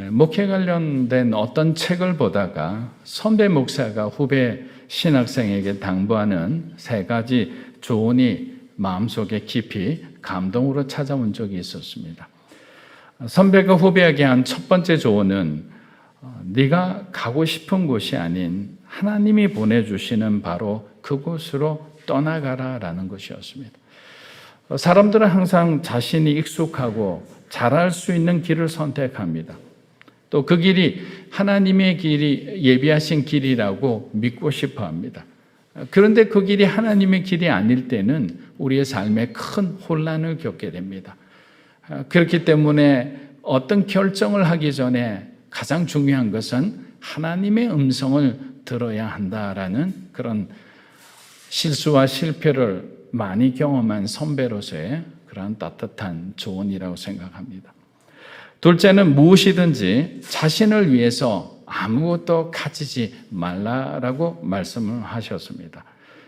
목회 관련된 어떤 책을 보다가 선배 목사가 후배 신학생에게 당부하는 3가지 조언이 마음속에 깊이 감동으로 찾아온 적이 있었습니다. 선배가 후배에게 한 첫 번째 조언은 네가 가고 싶은 곳이 아닌 하나님이 보내주시는 바로 그곳으로 떠나가라라는 것이었습니다. 사람들은 항상 자신이 익숙하고 잘할 수 있는 길을 선택합니다. 또 그 길이 하나님의 길이 예비하신 길이라고 믿고 싶어 합니다. 그런데 그 길이 하나님의 길이 아닐 때는 우리의 삶에 큰 혼란을 겪게 됩니다. 그렇기 때문에 어떤 결정을 하기 전에 가장 중요한 것은 하나님의 음성을 들어야 한다라는 그런 실수와 실패를 많이 경험한 선배로서의 그런 따뜻한 조언이라고 생각합니다. 둘째는 무엇이든지 자신을 위해서 아무것도 가지지 말라라고 말씀을 하셨습니다.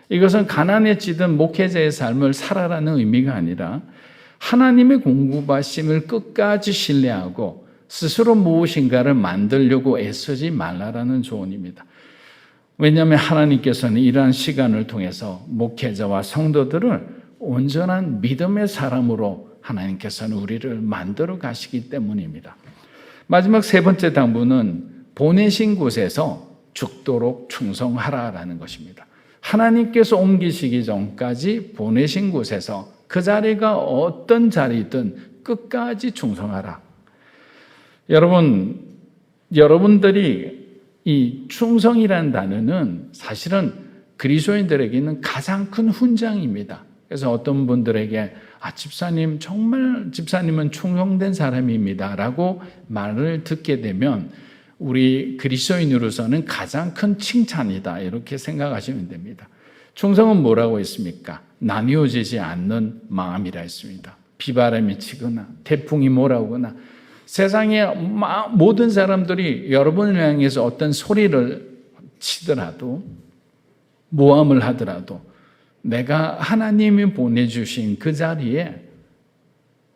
이것은 가난해지던 목회자의 삶을 살아라는 의미가 아니라 하나님의 공급하심을 끝까지 신뢰하고 스스로 무엇인가를 만들려고 애쓰지 말라라는 조언입니다. 왜냐하면 하나님께서는 이러한 시간을 통해서 목회자와 성도들을 온전한 믿음의 사람으로 하나님께서는 우리를 만들어 가시기 때문입니다. 마지막 3번째 당부는 보내신 곳에서 죽도록 충성하라라는 것입니다. 하나님께서 옮기시기 전까지 보내신 곳에서 그 자리가 어떤 자리든 끝까지 충성하라. 여러분들이 이 충성이라는 단어는 사실은 그리스도인들에게는 가장 큰 훈장입니다. 그래서 어떤 분들에게 집사님 정말 집사님은 충성된 사람입니다 라고 말을 듣게 되면 우리 그리스도인으로서는 가장 큰 칭찬이다 이렇게 생각하시면 됩니다. 충성은 뭐라고 했습니까? 나뉘어지지 않는 마음이라 했습니다. 비바람이 치거나 태풍이 몰아오거나 세상의 모든 사람들이 여러분을 향해서 어떤 소리를 치더라도 모함을 하더라도 내가 하나님이 보내주신 그 자리에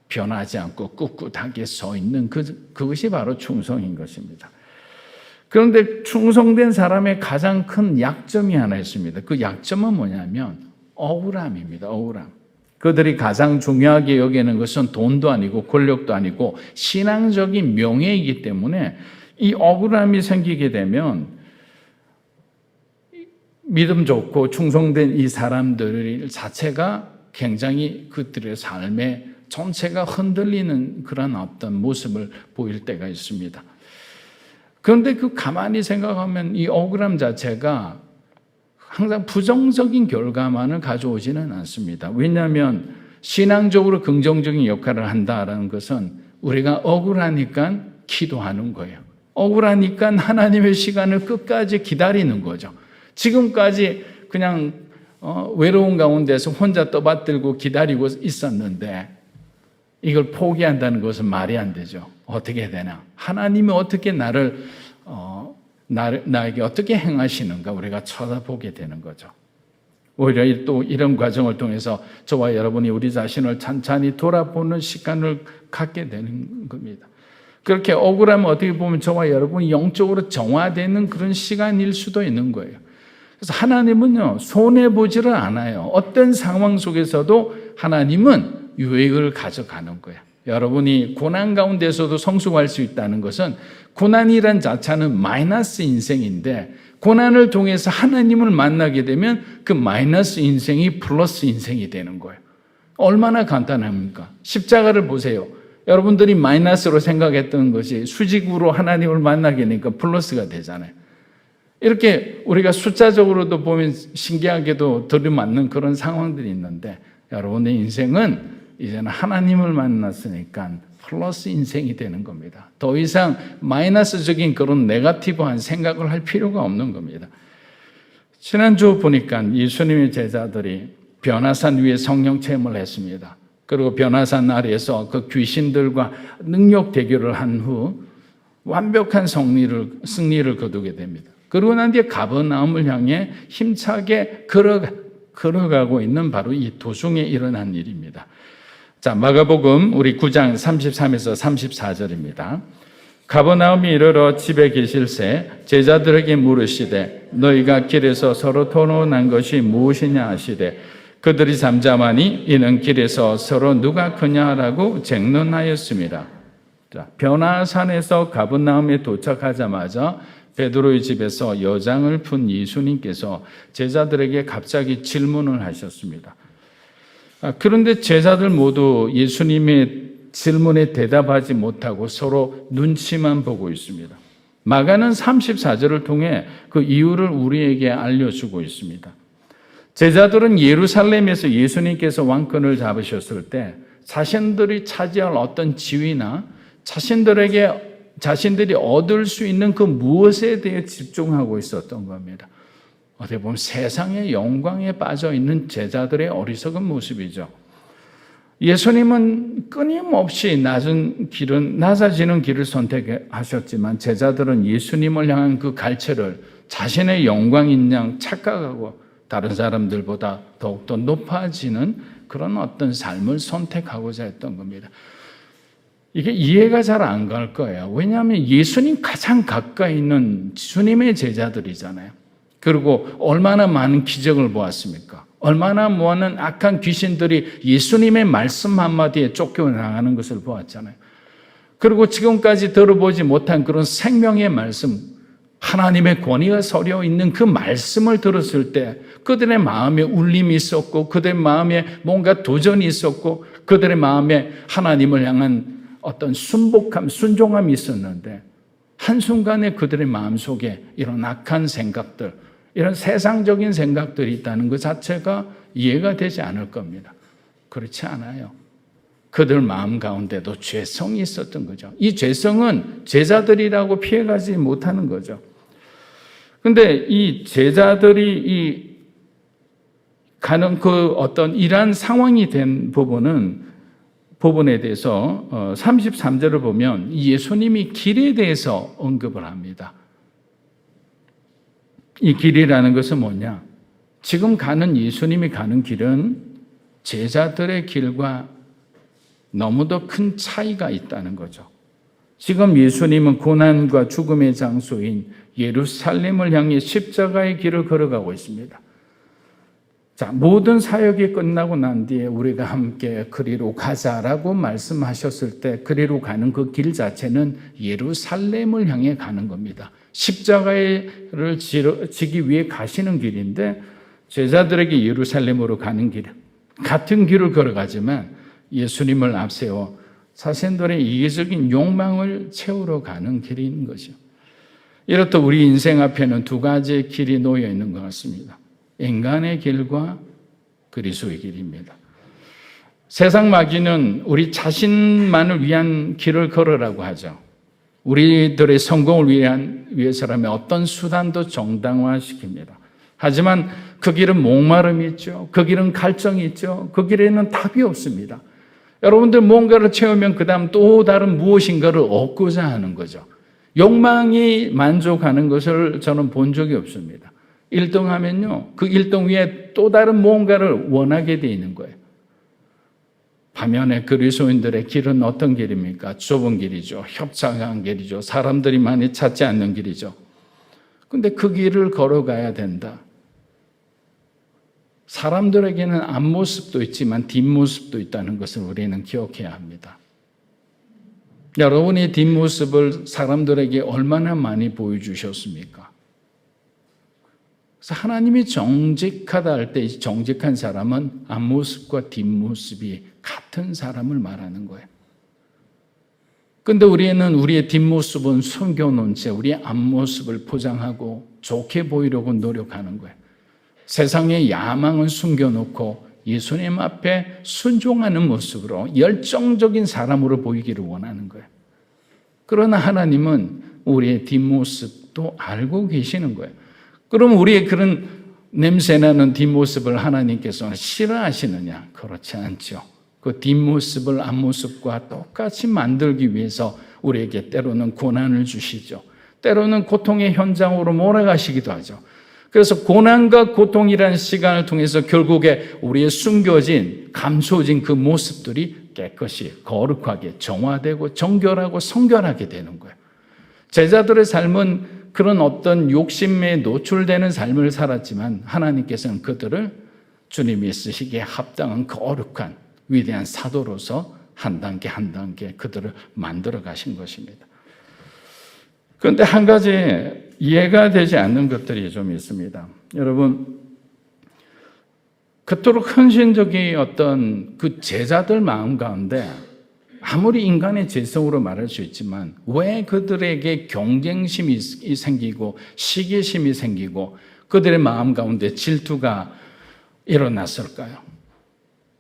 변하지 않고 꿋꿋하게 서 있는 그것이 바로 충성인 것입니다. 그런데 충성된 사람의 가장 큰 약점이 하나 있습니다. 그 약점은 뭐냐면 억울함입니다. 억울함. 그들이 가장 중요하게 여기는 것은 돈도 아니고 권력도 아니고 신앙적인 명예이기 때문에 이 억울함이 생기게 되면 믿음 좋고 충성된 이 사람들 자체가 굉장히 그들의 삶의 전체가 흔들리는 그런 어떤 모습을 보일 때가 있습니다. 그런데 그 가만히 생각하면 이 억울함 자체가 항상 부정적인 결과만을 가져오지는 않습니다. 왜냐하면 신앙적으로 긍정적인 역할을 한다는 것은 우리가 억울하니까 기도하는 거예요. 억울하니까 하나님의 시간을 끝까지 기다리는 거죠. 지금까지 그냥 외로운 가운데서 혼자 떠받들고 기다리고 있었는데 이걸 포기한다는 것은 말이 안 되죠. 어떻게 되나? 하나님이 어떻게 나에게 어떻게 행하시는가 우리가 쳐다보게 되는 거죠. 오히려 또 이런 과정을 통해서 저와 여러분이 우리 자신을 찬찬히 돌아보는 시간을 갖게 되는 겁니다. 그렇게 억울하면 어떻게 보면 저와 여러분이 영적으로 정화되는 그런 시간일 수도 있는 거예요. 그래서 하나님은요, 손해보지를 않아요. 어떤 상황 속에서도 하나님은 유익을 가져가는 거예요. 여러분이 고난 가운데서도 성숙할 수 있다는 것은 고난이란 자체는 마이너스 인생인데 고난을 통해서 하나님을 만나게 되면 그 마이너스 인생이 플러스 인생이 되는 거예요. 얼마나 간단합니까? 십자가를 보세요. 여러분들이 마이너스로 생각했던 것이 수직으로 하나님을 만나게 되니까 플러스가 되잖아요. 이렇게 우리가 숫자적으로도 보면 신기하게도 들이맞는 그런 상황들이 있는데 여러분의 인생은 이제는 하나님을 만났으니까 플러스 인생이 되는 겁니다. 더 이상 마이너스적인 그런 네거티브한 생각을 할 필요가 없는 겁니다. 지난주 보니까 예수님의 제자들이 변화산 위에 성령 체험을 했습니다. 그리고 변화산 아래에서 그 귀신들과 능력 대결을 한 후 완벽한 승리를 거두게 됩니다. 그러고 난 뒤에 가버나움을 향해 힘차게 걸어가고 있는 바로 이 도중에 일어난 일입니다. 자, 마가복음 우리 9장 33에서 34절입니다. 가버나움이 이르러 집에 계실새 제자들에게 물으시되 너희가 길에서 서로 토론한 것이 무엇이냐 하시되 그들이 잠잠하니 이는 길에서 서로 누가 크냐라고 쟁론하였습니다. 자, 변화산에서 가버나움에 도착하자마자 베드로의 집에서 여장을 푼 예수님께서 제자들에게 갑자기 질문을 하셨습니다. 그런데 제자들 모두 예수님의 질문에 대답하지 못하고 서로 눈치만 보고 있습니다. 마가는 34절을 통해 그 이유를 우리에게 알려주고 있습니다. 제자들은 예루살렘에서 예수님께서 왕권을 잡으셨을 때 자신들이 차지할 어떤 지위나 자신들이 얻을 수 있는 그 무엇에 대해 집중하고 있었던 겁니다. 어떻게 보면 세상의 영광에 빠져 있는 제자들의 어리석은 모습이죠. 예수님은 끊임없이 낮아지는 길을 선택하셨지만 제자들은 예수님을 향한 그 갈채를 자신의 영광인 양 착각하고 다른 사람들보다 더욱더 높아지는 그런 어떤 삶을 선택하고자 했던 겁니다. 이게 이해가 잘 안 갈 거예요. 왜냐하면 예수님 가장 가까이 있는 주님의 제자들이잖아요. 그리고 얼마나 많은 기적을 보았습니까? 얼마나 많은 악한 귀신들이 예수님의 말씀 한마디에 쫓겨나가는 것을 보았잖아요. 그리고 지금까지 들어보지 못한 그런 생명의 말씀, 하나님의 권위가 서려 있는 그 말씀을 들었을 때 그들의 마음에 울림이 있었고 그들의 마음에 뭔가 도전이 있었고 그들의 마음에 하나님을 향한 어떤 순복함, 순종함이 있었는데 한순간에 그들의 마음속에 이런 악한 생각들, 이런 세상적인 생각들이 있다는 것 자체가 이해가 되지 않을 겁니다. 그렇지 않아요. 그들 마음 가운데도 죄성이 있었던 거죠. 이 죄성은 제자들이라고 피해가지 못하는 거죠. 근데 이 제자들이 가는 그 어떤 이러한 상황이 된 부분에 대해서 33절을 보면 예수님이 길에 대해서 언급을 합니다. 이 길이라는 것은 뭐냐? 지금 예수님이 가는 길은 제자들의 길과 너무도 큰 차이가 있다는 거죠. 지금 예수님은 고난과 죽음의 장소인 예루살렘을 향해 십자가의 길을 걸어가고 있습니다. 자, 모든 사역이 끝나고 난 뒤에 우리가 함께 그리로 가자라고 말씀하셨을 때 그리로 가는 그 길 자체는 예루살렘을 향해 가는 겁니다. 십자가를 지기 위해 가시는 길인데 제자들에게 예루살렘으로 가는 길, 같은 길을 걸어가지만 예수님을 앞세워 자신들의 이기적인 욕망을 채우러 가는 길인 거죠. 이렇듯 우리 인생 앞에는 두 가지의 길이 놓여 있는 것 같습니다. 인간의 길과 그리스도의 길입니다. 세상 마귀는 우리 자신만을 위한 길을 걸으라고 하죠. 우리들의 성공을 위해서라면 어떤 수단도 정당화시킵니다. 하지만 그 길은 목마름이 있죠. 그 길은 갈증이 있죠. 그 길에는 답이 없습니다. 여러분들 뭔가를 채우면 그 다음 또 다른 무엇인가를 얻고자 하는 거죠. 욕망이 만족하는 것을 저는 본 적이 없습니다. 1등 하면요, 그 1등 위에 또 다른 뭔가를 원하게 돼 있는 거예요. 반면에 그리스도인들의 길은 어떤 길입니까? 좁은 길이죠. 협착한 길이죠. 사람들이 많이 찾지 않는 길이죠. 근데 그 길을 걸어가야 된다. 사람들에게는 앞모습도 있지만 뒷모습도 있다는 것을 우리는 기억해야 합니다. 여러분이 뒷모습을 사람들에게 얼마나 많이 보여주셨습니까? 그래서 하나님이 정직하다 할 때 정직한 사람은 앞모습과 뒷모습이 같은 사람을 말하는 거예요. 근데 우리는 우리의 뒷모습은 숨겨놓은 채 우리의 앞모습을 포장하고 좋게 보이려고 노력하는 거예요. 세상의 야망은 숨겨놓고 예수님 앞에 순종하는 모습으로 열정적인 사람으로 보이기를 원하는 거예요. 그러나 하나님은 우리의 뒷모습도 알고 계시는 거예요. 그럼 우리의 그런 냄새나는 뒷모습을 하나님께서는 싫어하시느냐? 그렇지 않죠. 그 뒷모습을 앞모습과 똑같이 만들기 위해서 우리에게 때로는 고난을 주시죠. 때로는 고통의 현장으로 몰아가시기도 하죠. 그래서 고난과 고통이라는 시간을 통해서 결국에 우리의 숨겨진, 감춰진 그 모습들이 깨끗이 거룩하게 정화되고 정결하고 성결하게 되는 거예요. 제자들의 삶은 그런 어떤 욕심에 노출되는 삶을 살았지만 하나님께서는 그들을 주님이 쓰시기에 합당한 거룩한 위대한 사도로서 한 단계 한 단계 그들을 만들어 가신 것입니다. 그런데 한 가지 이해가 되지 않는 것들이 좀 있습니다. 여러분, 그토록 헌신적인 어떤 그 제자들 마음 가운데 아무리 인간의 재성으로 말할 수 있지만 왜 그들에게 경쟁심이 생기고 시기심이 생기고 그들의 마음 가운데 질투가 일어났을까요?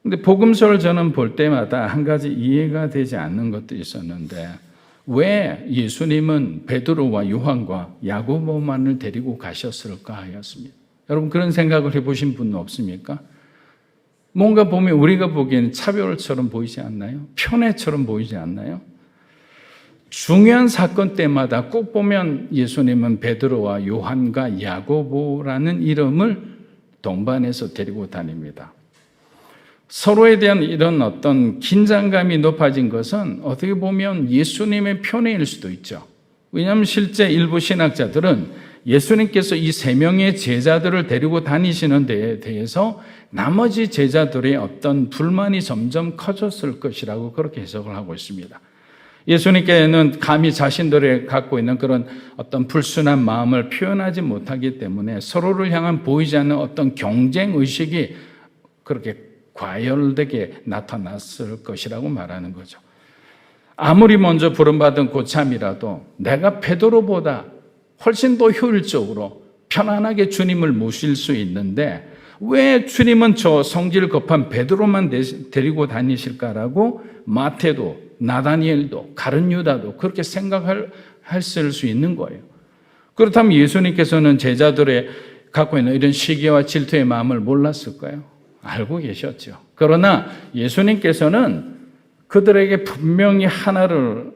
근데 복음서를 저는 볼 때마다 한 가지 이해가 되지 않는 것도 있었는데 왜 예수님은 베드로와 요한과 야고보만을 데리고 가셨을까 하였습니다. 여러분 그런 생각을 해보신 분은 없습니까? 뭔가 보면 우리가 보기에는 차별처럼 보이지 않나요? 편애처럼 보이지 않나요? 중요한 사건 때마다 꼭 보면 예수님은 베드로와 요한과 야고보라는 이름을 동반해서 데리고 다닙니다. 서로에 대한 이런 어떤 긴장감이 높아진 것은 어떻게 보면 예수님의 편애일 수도 있죠. 왜냐하면 실제 일부 신학자들은 예수님께서 이 세 명의 제자들을 데리고 다니시는 데에 대해서 나머지 제자들의 어떤 불만이 점점 커졌을 것이라고 그렇게 해석을 하고 있습니다. 예수님께는 감히 자신들이 갖고 있는 그런 어떤 불순한 마음을 표현하지 못하기 때문에 서로를 향한 보이지 않는 어떤 경쟁 의식이 그렇게 과열되게 나타났을 것이라고 말하는 거죠. 아무리 먼저 부름받은 고참이라도 내가 베드로보다 훨씬 더 효율적으로 편안하게 주님을 모실 수 있는데 왜 주님은 저 성질 급한 베드로만 데리고 다니실까라고 마태도 나다니엘도 가룟 유다도 그렇게 생각했을 수 있는 거예요. 그렇다면 예수님께서는 제자들의 갖고 있는 이런 시기와 질투의 마음을 몰랐을까요? 알고 계셨죠. 그러나 예수님께서는 그들에게 분명히 하나를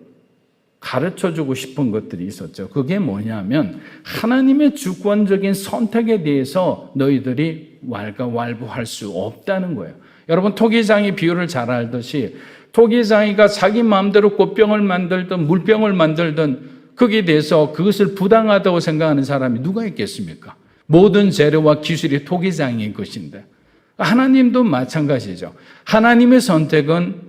가르쳐주고 싶은 것들이 있었죠. 그게 뭐냐면 하나님의 주권적인 선택에 대해서 너희들이 왈가왈부할 수 없다는 거예요. 여러분 토기장이 비유를 잘 알듯이 토기장이가 자기 마음대로 꽃병을 만들든 물병을 만들든 거기에 대해서 그것을 부당하다고 생각하는 사람이 누가 있겠습니까? 모든 재료와 기술이 토기장인 것인데 하나님도 마찬가지죠. 하나님의 선택은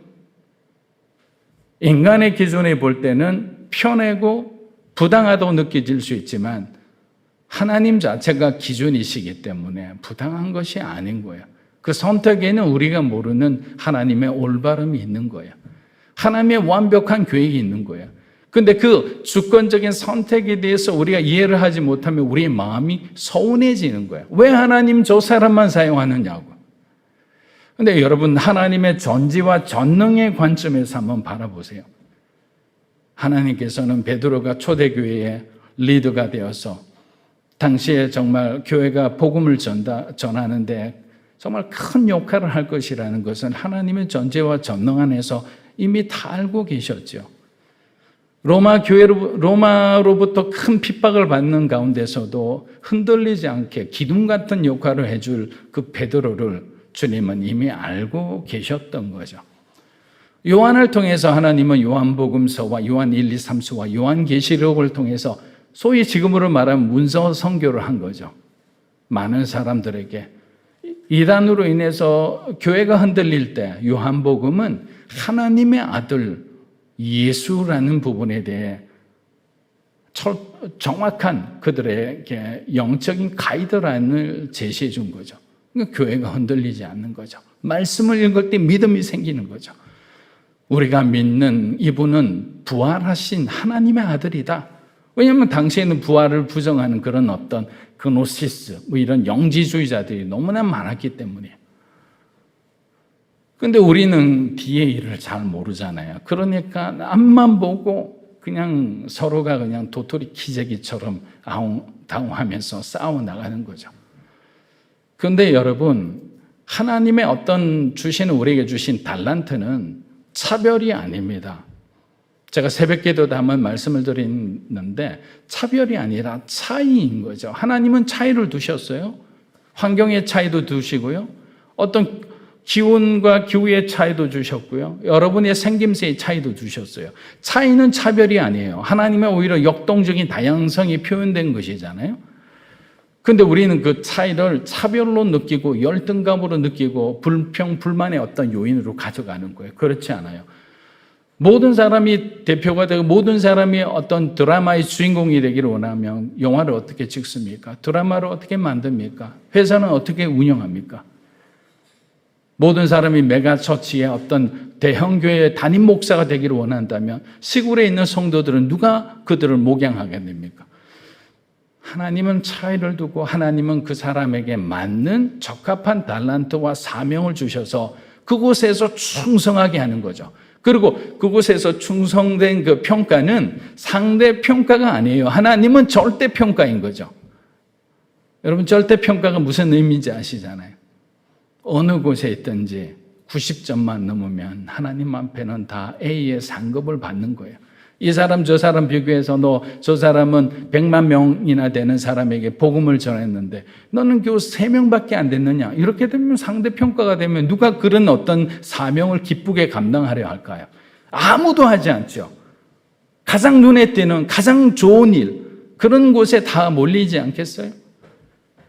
인간의 기준에 볼 때는 편하고 부당하다고 느껴질 수 있지만 하나님 자체가 기준이시기 때문에 부당한 것이 아닌 거예요. 그 선택에는 우리가 모르는 하나님의 올바름이 있는 거예요. 하나님의 완벽한 계획이 있는 거예요. 근데 그 주권적인 선택에 대해서 우리가 이해를 하지 못하면 우리의 마음이 서운해지는 거예요. 왜 하나님 저 사람만 사용하느냐고. 근데 여러분, 하나님의 전지와 전능의 관점에서 한번 바라보세요. 하나님께서는 베드로가 초대교회의 리더가 되어서 당시에 정말 교회가 복음을 전하는데 정말 큰 역할을 할 것이라는 것은 하나님의 전지와 전능 안에서 이미 다 알고 계셨죠. 로마로부터 큰 핍박을 받는 가운데서도 흔들리지 않게 기둥 같은 역할을 해줄 그 베드로를 주님은 이미 알고 계셨던 거죠. 요한을 통해서 하나님은 요한복음서와 요한 1, 2, 3서와 요한계시록을 통해서 소위 지금으로 말하면 문서 선교를 한 거죠. 많은 사람들에게. 이단으로 인해서 교회가 흔들릴 때 요한복음은 하나님의 아들 예수라는 부분에 대해 정확한 그들에게 영적인 가이드라인을 제시해 준 거죠. 그러니까 교회가 흔들리지 않는 거죠. 말씀을 읽을 때 믿음이 생기는 거죠. 우리가 믿는 이분은 부활하신 하나님의 아들이다. 왜냐하면 당시에는 부활을 부정하는 그런 어떤 그노시스, 이런 영지주의자들이 너무나 많았기 때문이에요. 근데 우리는 뒤의 일을 잘 모르잖아요. 그러니까 앞만 보고 그냥 서로가 그냥 도토리 키재기처럼 아웅다웅하면서 싸워 나가는 거죠. 그런데 여러분, 하나님의 어떤 우리에게 주신 달란트는 차별이 아닙니다. 제가 새벽기도 때 한번 말씀을 드렸는데 차별이 아니라 차이인 거죠. 하나님은 차이를 두셨어요. 환경의 차이도 두시고요. 어떤 기온과 기후의 차이도 주셨고요. 여러분의 생김새의 차이도 주셨어요. 차이는 차별이 아니에요. 하나님의 오히려 역동적인 다양성이 표현된 것이잖아요. 근데 우리는 그 차이를 차별로 느끼고 열등감으로 느끼고 불만의 어떤 요인으로 가져가는 거예요. 그렇지 않아요. 모든 사람이 대표가 되고 모든 사람이 어떤 드라마의 주인공이 되기를 원하면 영화를 어떻게 찍습니까? 드라마를 어떻게 만듭니까? 회사는 어떻게 운영합니까? 모든 사람이 메가처치의 어떤 대형교회의 담임 목사가 되기를 원한다면 시골에 있는 성도들은 누가 그들을 목양하게 됩니까? 하나님은 차이를 두고 하나님은 그 사람에게 맞는 적합한 달란트와 사명을 주셔서 그곳에서 충성하게 하는 거죠. 그리고 그곳에서 충성된 그 평가는 상대 평가가 아니에요. 하나님은 절대 평가인 거죠. 여러분, 절대 평가가 무슨 의미인지 아시잖아요. 어느 곳에 있든지 90점만 넘으면 하나님 앞에는 다 A의 상급을 받는 거예요. 이 사람 저 사람 비교해서 너 저 사람은 100만 명이나 되는 사람에게 복음을 전했는데 너는 겨우 3명밖에 안 됐느냐. 이렇게 되면 상대평가가 되면 누가 그런 어떤 사명을 기쁘게 감당하려 할까요? 아무도 하지 않죠. 가장 눈에 띄는 가장 좋은 일, 그런 곳에 다 몰리지 않겠어요?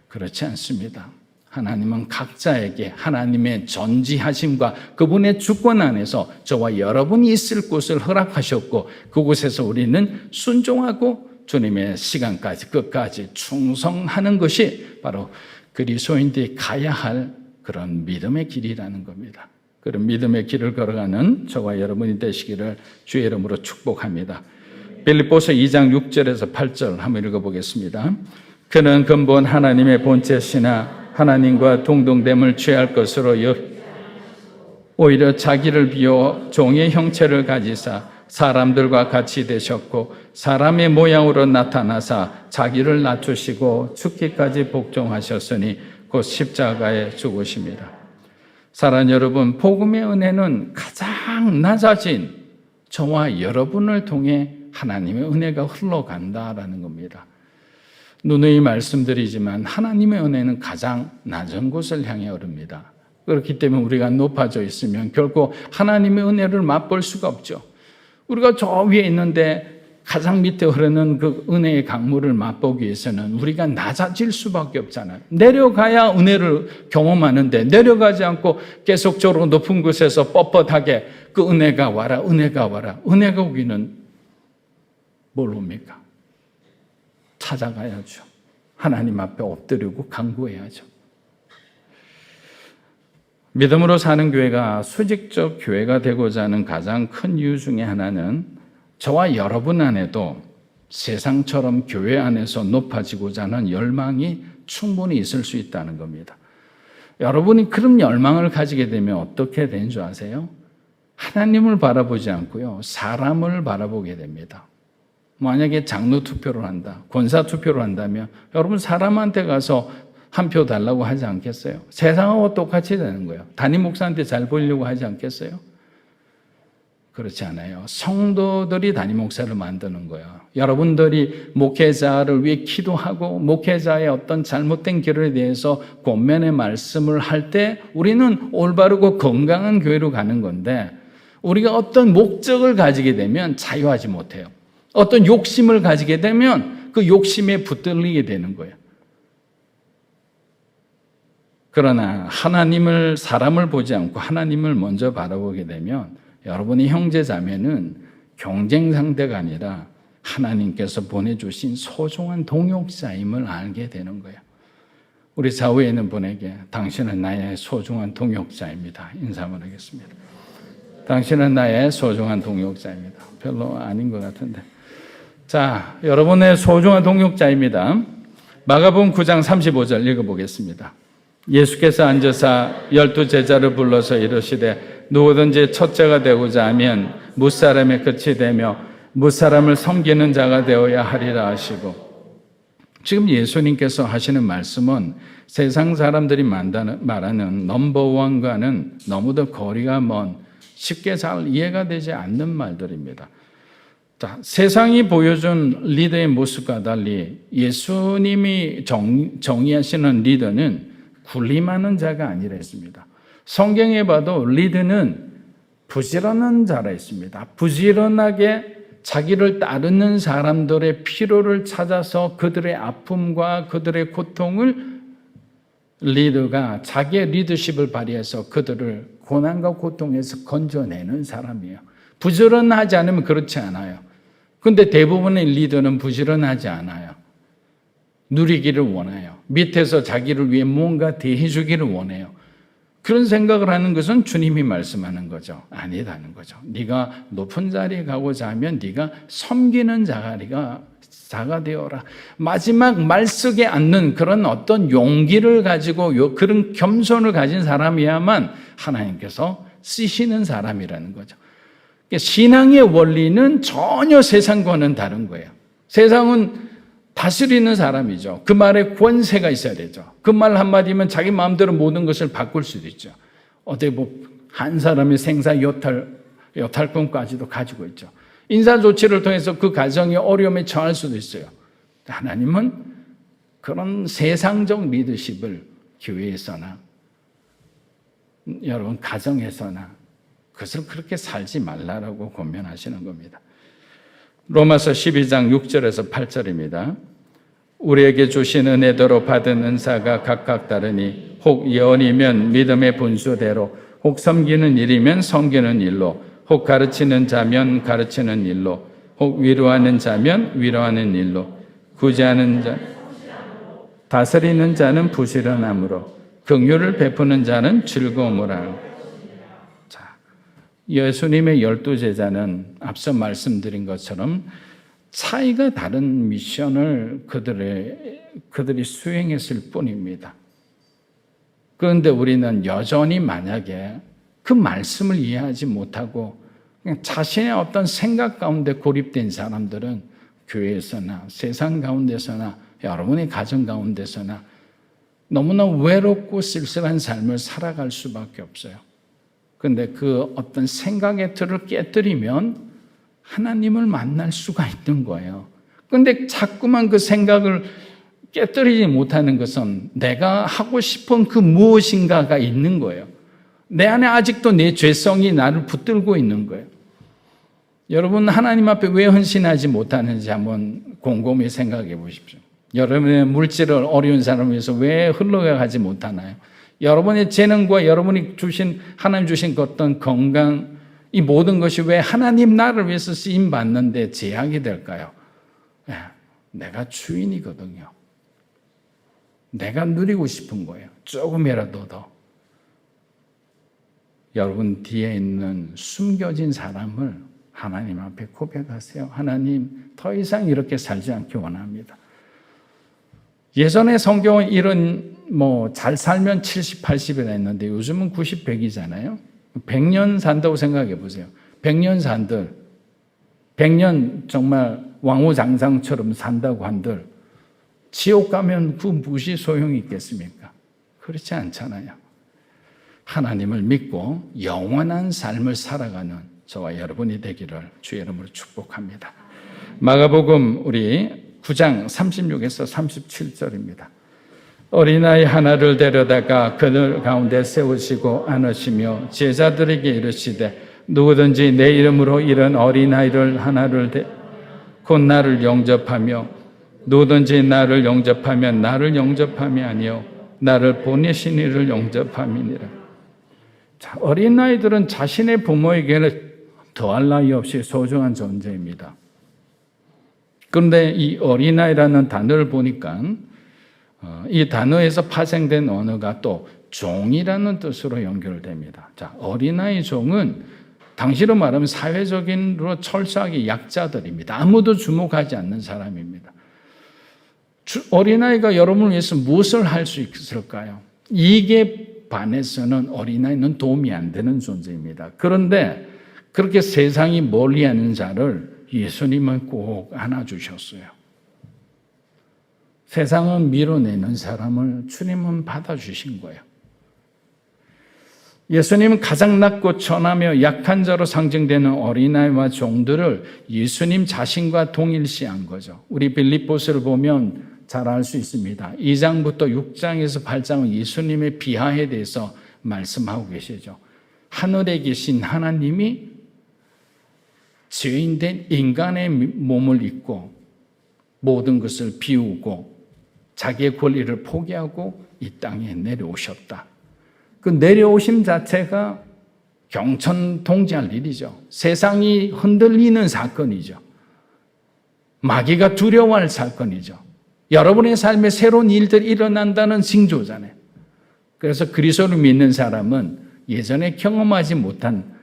그렇지 않습니다. 하나님은 각자에게 하나님의 전지하심과 그분의 주권 안에서 저와 여러분이 있을 곳을 허락하셨고 그곳에서 우리는 순종하고 주님의 시간까지 끝까지 충성하는 것이 바로 그리스도인들이 가야 할 그런 믿음의 길이라는 겁니다. 그런 믿음의 길을 걸어가는 저와 여러분이 되시기를 주의 이름으로 축복합니다. 빌립보서 2장 6절에서 8절 한번 읽어보겠습니다. 그는 근본 하나님의 본체시나 하나님과 동등됨을 취할 것으로 오히려 자기를 비워 종의 형체를 가지사 사람들과 같이 되셨고 사람의 모양으로 나타나사 자기를 낮추시고 죽기까지 복종하셨으니 곧 십자가에 죽으십니다. 사랑하는 여러분, 복음의 은혜는 가장 낮아진 저와 여러분을 통해 하나님의 은혜가 흘러간다라는 겁니다. 누누이 말씀드리지만 하나님의 은혜는 가장 낮은 곳을 향해 오릅니다. 그렇기 때문에 우리가 높아져 있으면 결코 하나님의 은혜를 맛볼 수가 없죠. 우리가 저 위에 있는데 가장 밑에 흐르는 그 은혜의 강물을 맛보기 위해서는 우리가 낮아질 수밖에 없잖아요. 내려가야 은혜를 경험하는데 내려가지 않고 계속적으로 높은 곳에서 뻣뻣하게 그 은혜가 와라, 은혜가 와라. 은혜가 오기는 뭘 옵니까? 찾아가야죠. 하나님 앞에 엎드리고 간구해야죠. 믿음으로 사는 교회가 수직적 교회가 되고자 하는 가장 큰 이유 중에 하나는 저와 여러분 안에도 세상처럼 교회 안에서 높아지고자 하는 열망이 충분히 있을 수 있다는 겁니다. 여러분이 그런 열망을 가지게 되면 어떻게 되는 줄 아세요? 하나님을 바라보지 않고요, 사람을 바라보게 됩니다. 만약에 장로 투표를 한다, 권사 투표를 한다면 여러분 사람한테 가서 한 표 달라고 하지 않겠어요? 세상하고 똑같이 되는 거예요. 담임 목사한테 잘 보이려고 하지 않겠어요? 그렇지 않아요. 성도들이 담임 목사를 만드는 거예요. 여러분들이 목회자를 위해 기도하고 목회자의 어떤 잘못된 길에 대해서 권면의 말씀을 할 때 우리는 올바르고 건강한 교회로 가는 건데, 우리가 어떤 목적을 가지게 되면 자유하지 못해요. 어떤 욕심을 가지게 되면 그 욕심에 붙들리게 되는 거예요. 그러나 하나님을, 사람을 보지 않고 하나님을 먼저 바라보게 되면 여러분의 형제 자매는 경쟁 상대가 아니라 하나님께서 보내주신 소중한 동역자임을 알게 되는 거예요. 우리 좌우에 있는 분에게 당신은 나의 소중한 동역자입니다. 인사 한번 하겠습니다. 당신은 나의 소중한 동역자입니다. 별로 아닌 것 같은데. 자, 여러분의 소중한 동역자입니다. 마가복음 9장 35절 읽어보겠습니다. 예수께서 앉으사 12 제자를 불러서 이르시되 누구든지 첫째가 되고자 하면 무사람의 끝이 되며 무사람을 섬기는 자가 되어야 하리라 하시고, 지금 예수님께서 하시는 말씀은 세상 사람들이 말하는 넘버원과는 너무도 거리가 먼, 쉽게 잘 이해가 되지 않는 말들입니다. 자, 세상이 보여준 리더의 모습과 달리 예수님이 정의하시는 리더는 군림하는 자가 아니라 했습니다. 성경에 봐도 리더는 부지런한 자라 했습니다. 부지런하게 자기를 따르는 사람들의 필요를 찾아서 그들의 아픔과 그들의 고통을 리더가 자기의 리더십을 발휘해서 그들을 고난과 고통에서 건져내는 사람이에요. 부지런하지 않으면 그렇지 않아요. 근데 대부분의 리더는 부지런하지 않아요. 누리기를 원해요. 밑에서 자기를 위해 뭔가 대해주기를 원해요. 그런 생각을 하는 것은 주님이 말씀하는 거죠. 아니라는 거죠. 네가 높은 자리에 가고자 하면 네가 섬기는 자가 되어라. 마지막 말석에 앉는 그런 어떤 용기를 가지고 그런 겸손을 가진 사람이야만 하나님께서 쓰시는 사람이라는 거죠. 신앙의 원리는 전혀 세상과는 다른 거예요. 세상은 다스리는 사람이죠. 그 말에 권세가 있어야 되죠. 그 말 한마디면 자기 마음대로 모든 것을 바꿀 수도 있죠. 어디 한 사람의 생사 여탈권까지도 가지고 있죠. 인사조치를 통해서 그 가정의 어려움에 처할 수도 있어요. 하나님은 그런 세상적 리더십을 교회에서나 여러분 가정에서나 그것을 그렇게 살지 말라라고 권면하시는 겁니다. 로마서 12장 6절에서 8절입니다. 우리에게 주신 은혜대로 받은 은사가 각각 다르니 혹 예언이면 믿음의 분수대로, 혹 섬기는 일이면 섬기는 일로, 혹 가르치는 자면 가르치는 일로, 혹 위로하는 자면 위로하는 일로, 구제하는 자, 다스리는 자는 부지런함으로, 긍휼을 베푸는 자는 즐거움을 알고. 예수님의 12제자는 앞서 말씀드린 것처럼 차이가 다른 미션을 그들이 수행했을 뿐입니다. 그런데 우리는 여전히 만약에 그 말씀을 이해하지 못하고 그냥 자신의 어떤 생각 가운데 고립된 사람들은 교회에서나 세상 가운데서나 여러분의 가정 가운데서나 너무나 외롭고 쓸쓸한 삶을 살아갈 수밖에 없어요. 그런데 그 어떤 생각의 틀을 깨뜨리면 하나님을 만날 수가 있는 거예요. 그런데 자꾸만 그 생각을 깨뜨리지 못하는 것은 내가 하고 싶은 그 무엇인가가 있는 거예요. 내 안에 아직도 내 죄성이 나를 붙들고 있는 거예요. 여러분 하나님 앞에 왜 헌신하지 못하는지 한번 곰곰이 생각해 보십시오. 여러분의 물질을 어려운 사람을 위해서 왜 흘러가지 못하나요? 여러분의 재능과 여러분이 주신 하나님 주신 어떤 건강, 이 모든 것이 왜 하나님 나라를 위해서 쓰임 받는데 제약이 될까요? 내가 주인이거든요. 내가 누리고 싶은 거예요. 조금이라도 더. 여러분 뒤에 있는 숨겨진 사람을 하나님 앞에 고백하세요. 하나님, 더 이상 이렇게 살지 않기 원합니다. 예전에 성경은 이런 잘 살면 70, 80이라 했는데 요즘은 90, 100이잖아요. 100년 산다고 생각해 보세요. 100년 산들, 100년 정말 왕후장상처럼 산다고 한들 지옥 가면 그 무엇이 소용이 있겠습니까? 그렇지 않잖아요. 하나님을 믿고 영원한 삶을 살아가는 저와 여러분이 되기를 주의 이름으로 축복합니다. 마가복음 우리 9장 36에서 37절입니다. 어린아이 하나를 데려다가 그들 가운데 세우시고 안으시며 제자들에게 이르시되 누구든지 내 이름으로 이런 어린아이를 하나를 곧 나를 영접하며 누구든지 나를 영접하면 나를 영접함이 아니요 나를 보내신 이를 영접함이니라. 자, 어린아이들은 자신의 부모에게는 더할 나위 없이 소중한 존재입니다. 그런데 이 어린아이라는 단어를 보니까 이 단어에서 파생된 언어가 또 종이라는 뜻으로 연결됩니다. 자, 어린아이 종은 당시로 말하면 사회적인으로 철저하게 약자들입니다. 아무도 주목하지 않는 사람입니다. 어린아이가 여러분을 위해서 무엇을 할 수 있을까요? 이익에 반해서는 어린아이는 도움이 안 되는 존재입니다. 그런데 그렇게 세상이 멀리하는 자를 예수님은 꼭 안아주셨어요. 세상은 밀어내는 사람을 주님은 받아주신 거예요. 예수님은 가장 낮고 천하며 약한 자로 상징되는 어린아이와 종들을 예수님 자신과 동일시한 거죠. 우리 빌립보서를 보면 잘 알 수 있습니다. 2장부터 6장에서 8장은 예수님의 비하에 대해서 말씀하고 계시죠. 하늘에 계신 하나님이 죄인된 인간의 몸을 입고 모든 것을 비우고 자기의 권리를 포기하고 이 땅에 내려오셨다. 그 내려오심 자체가 경천동지할 일이죠. 세상이 흔들리는 사건이죠. 마귀가 두려워할 사건이죠. 여러분의 삶에 새로운 일들이 일어난다는 징조잖아요. 그래서 그리스도를 믿는 사람은 예전에 경험하지 못한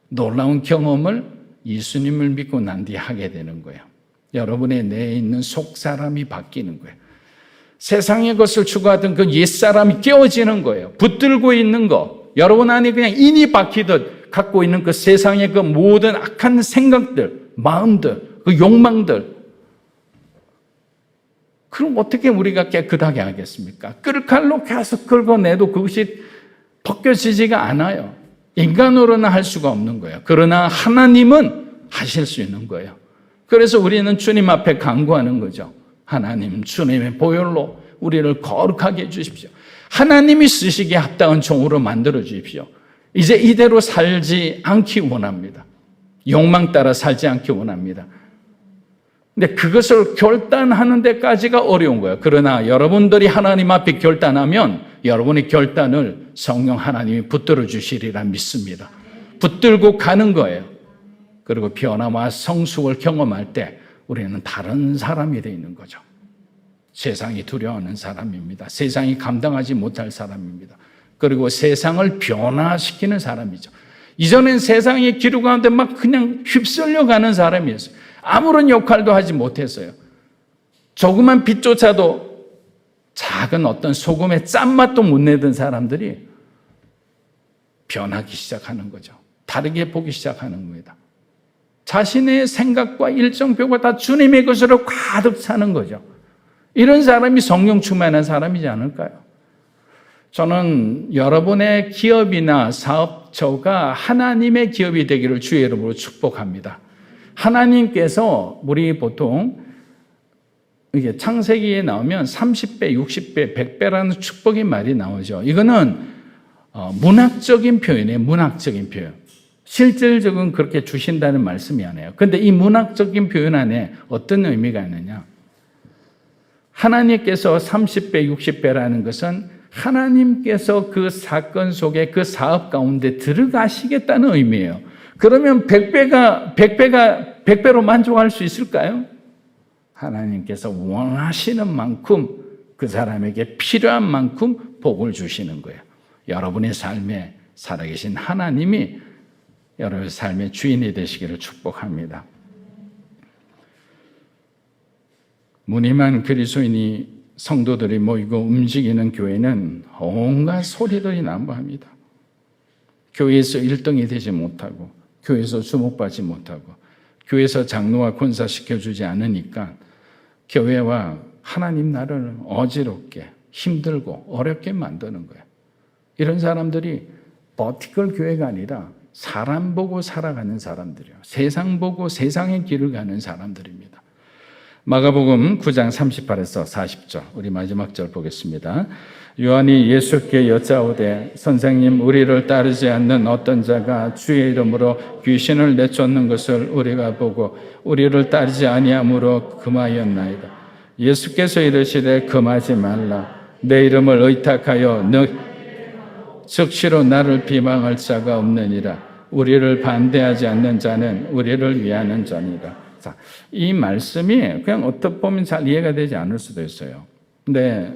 놀라운 경험을 예수님을 믿고 난 뒤에 하게 되는 거예요. 여러분의 내에 있는 속사람이 바뀌는 거예요. 세상의 것을 추구하던 그 옛사람이 깨어지는 거예요. 붙들고 있는 거, 여러분 안에 그냥 인이 박히듯 갖고 있는 그 세상의 그 모든 악한 생각들, 마음들, 그 욕망들, 그럼 어떻게 우리가 깨끗하게 하겠습니까? 끌칼로 계속 긁어내도 그것이 벗겨지지가 않아요. 인간으로는 할 수가 없는 거예요. 그러나 하나님은 하실 수 있는 거예요. 그래서 우리는 주님 앞에 간구하는 거죠. 하나님, 주님의 보혈로 우리를 거룩하게 해주십시오. 하나님이 쓰시기에 합당한 종으로 만들어 주십시오. 이제 이대로 살지 않기 원합니다. 욕망 따라 살지 않기 원합니다. 근데 그것을 결단하는 데까지가 어려운 거예요. 그러나 여러분들이 하나님 앞에 결단하면 여러분의 결단을 성령 하나님이 붙들어 주시리라 믿습니다. 붙들고 가는 거예요. 그리고 변화와 성숙을 경험할 때 우리는 다른 사람이 되어 있는 거죠. 세상이 두려워하는 사람입니다. 세상이 감당하지 못할 사람입니다. 그리고 세상을 변화시키는 사람이죠. 이전엔 세상의 기류 가운데 막 그냥 휩쓸려 가는 사람이었어요. 아무런 역할도 하지 못했어요. 조그만 빛조차도 작은 어떤 소금의 짠맛도 못 내던 사람들이 변하기 시작하는 거죠. 다르게 보기 시작하는 겁니다. 자신의 생각과 일정표가 다 주님의 것으로 가득 차는 거죠. 이런 사람이 성령 충만한 사람이지 않을까요? 저는 여러분의 기업이나 사업처가 하나님의 기업이 되기를 주의 이름으로 축복합니다. 하나님께서 우리 보통 이게 창세기에 나오면 30배, 60배, 100배라는 축복의 말이 나오죠. 이거는 문학적인 표현이에요. 문학적인 표현. 실질적으로 그렇게 주신다는 말씀이 아니에요. 그런데 이 문학적인 표현 안에 어떤 의미가 있느냐? 하나님께서 30배, 60배라는 것은 하나님께서 그 사건 속에 그 사업 가운데 들어가시겠다는 의미예요. 그러면 100배로 만족할 수 있을까요? 하나님께서 원하시는 만큼 그 사람에게 필요한 만큼 복을 주시는 거예요. 여러분의 삶에 살아계신 하나님이 여러분의 삶의 주인이 되시기를 축복합니다. 무늬만 그리스도인이 성도들이 모이고 움직이는 교회는 온갖 소리들이 난무합니다. 교회에서 1등이 되지 못하고 교회에서 주목받지 못하고 교회에서 장로와 권사시켜주지 않으니까 교회와 하나님 나라를 어지럽게 힘들고 어렵게 만드는 거예요. 이런 사람들이 버티컬 교회가 아니라 사람 보고 살아가는 사람들이에요. 세상 보고 세상의 길을 가는 사람들입니다. 마가복음 9장 38에서 40절 우리 마지막 절 보겠습니다. 요한이 예수께 여짜오되 선생님 우리를 따르지 않는 어떤 자가 주의 이름으로 귀신을 내쫓는 것을 우리가 보고 우리를 따르지 아니함으로 금하였나이다. 예수께서 이르시되 금하지 말라. 내 이름을 의탁하여 즉시로 나를 비방할 자가 없느니라. 우리를 반대하지 않는 자는 우리를 위하는 자니라. 자, 이 말씀이 그냥 어떻게 보면 잘 이해가 되지 않을 수도 있어요. 근데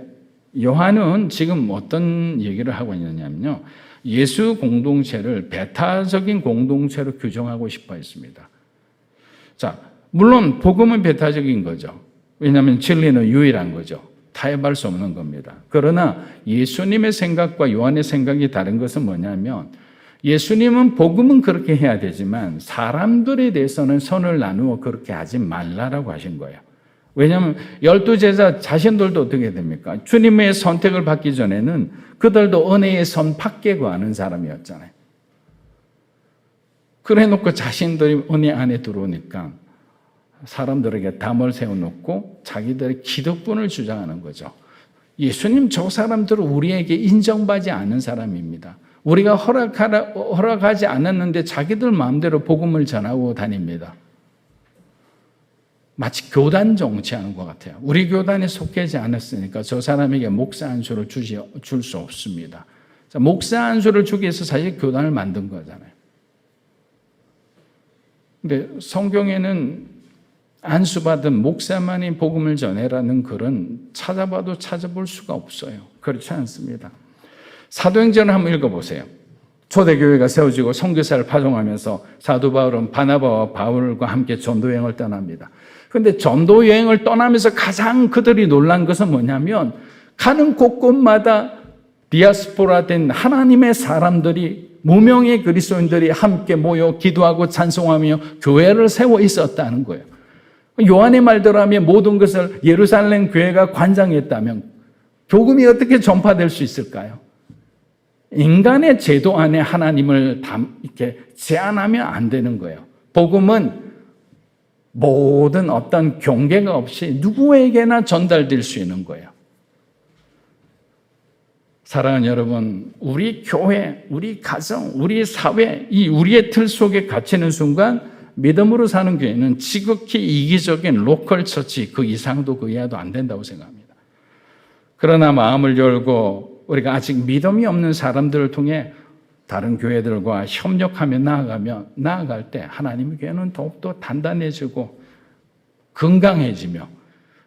요한은 지금 어떤 얘기를 하고 있느냐면요. 예수 공동체를 배타적인 공동체로 규정하고 싶어 했습니다. 자, 물론 복음은 배타적인 거죠. 왜냐하면 진리는 유일한 거죠. 타협할 수 없는 겁니다. 그러나 예수님의 생각과 요한의 생각이 다른 것은 뭐냐면 예수님은 복음은 그렇게 해야 되지만 사람들에 대해서는 선을 나누어 그렇게 하지 말라라고 하신 거예요. 왜냐하면 12제자 자신들도 어떻게 됩니까? 주님의 선택을 받기 전에는 그들도 은혜의 선 밖에 거하는 사람이었잖아요. 그래 놓고 자신들이 은혜 안에 들어오니까 사람들에게 담을 세워놓고 자기들의 기득권을 주장하는 거죠. 예수님 저 사람들은 우리에게 인정받지 않은 사람입니다. 우리가 허락하지 않았는데 자기들 마음대로 복음을 전하고 다닙니다. 마치 교단 정치하는 것 같아요. 우리 교단에 속하지 않았으니까 저 사람에게 목사 안수를 줄 수 없습니다. 자, 목사 안수를 주기 위해서 사실 교단을 만든 거잖아요. 근데 성경에는 안수받은 목사만이 복음을 전해라는 글은 찾아봐도 찾아볼 수가 없어요. 그렇지 않습니다. 사도행전을 한번 읽어보세요. 초대교회가 세워지고 선교사를 파송하면서 사도 바울은 바나바와 바울과 함께 전도여행을 떠납니다. 그런데 전도여행을 떠나면서 가장 그들이 놀란 것은 뭐냐면 가는 곳곳마다 디아스포라 된 하나님의 사람들이 무명의 그리스도인들이 함께 모여 기도하고 찬송하며 교회를 세워 있었다는 거예요. 요한의 말대로 하면 모든 것을 예루살렘 교회가 관장했다면 복음이 어떻게 전파될 수 있을까요? 인간의 제도 안에 하나님을 이렇게 제한하면 안 되는 거예요. 복음은 모든 어떤 경계가 없이 누구에게나 전달될 수 있는 거예요. 사랑하는 여러분, 우리 교회, 우리 가정, 우리 사회, 이 우리의 틀 속에 갇히는 순간 믿음으로 사는 교회는 지극히 이기적인 로컬 처치 그 이상도 그 이하도 안 된다고 생각합니다. 그러나 마음을 열고 우리가 아직 믿음이 없는 사람들을 통해 다른 교회들과 협력하며 나아갈 때 하나님의 교회는 더욱더 단단해지고 건강해지며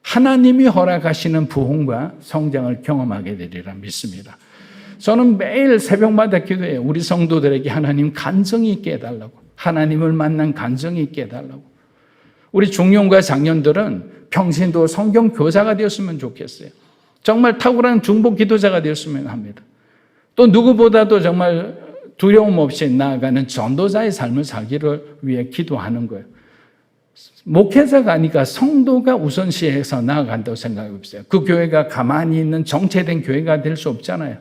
하나님이 허락하시는 부흥과 성장을 경험하게 되리라 믿습니다. 저는 매일 새벽마다 기도해요. 우리 성도들에게 하나님 간증이 있게 해달라고. 하나님을 만난 간증이 있게 해달라고. 우리 중년과 장년들은 평신도 성경 교사가 되었으면 좋겠어요. 정말 탁월한 중보 기도자가 되었으면 합니다. 또 누구보다도 정말 두려움 없이 나아가는 전도자의 삶을 살기를 위해 기도하는 거예요. 목회자가 아니까 성도가 우선시해서 나아간다고 생각해 보세요. 그 교회가 가만히 있는 정체된 교회가 될 수 없잖아요.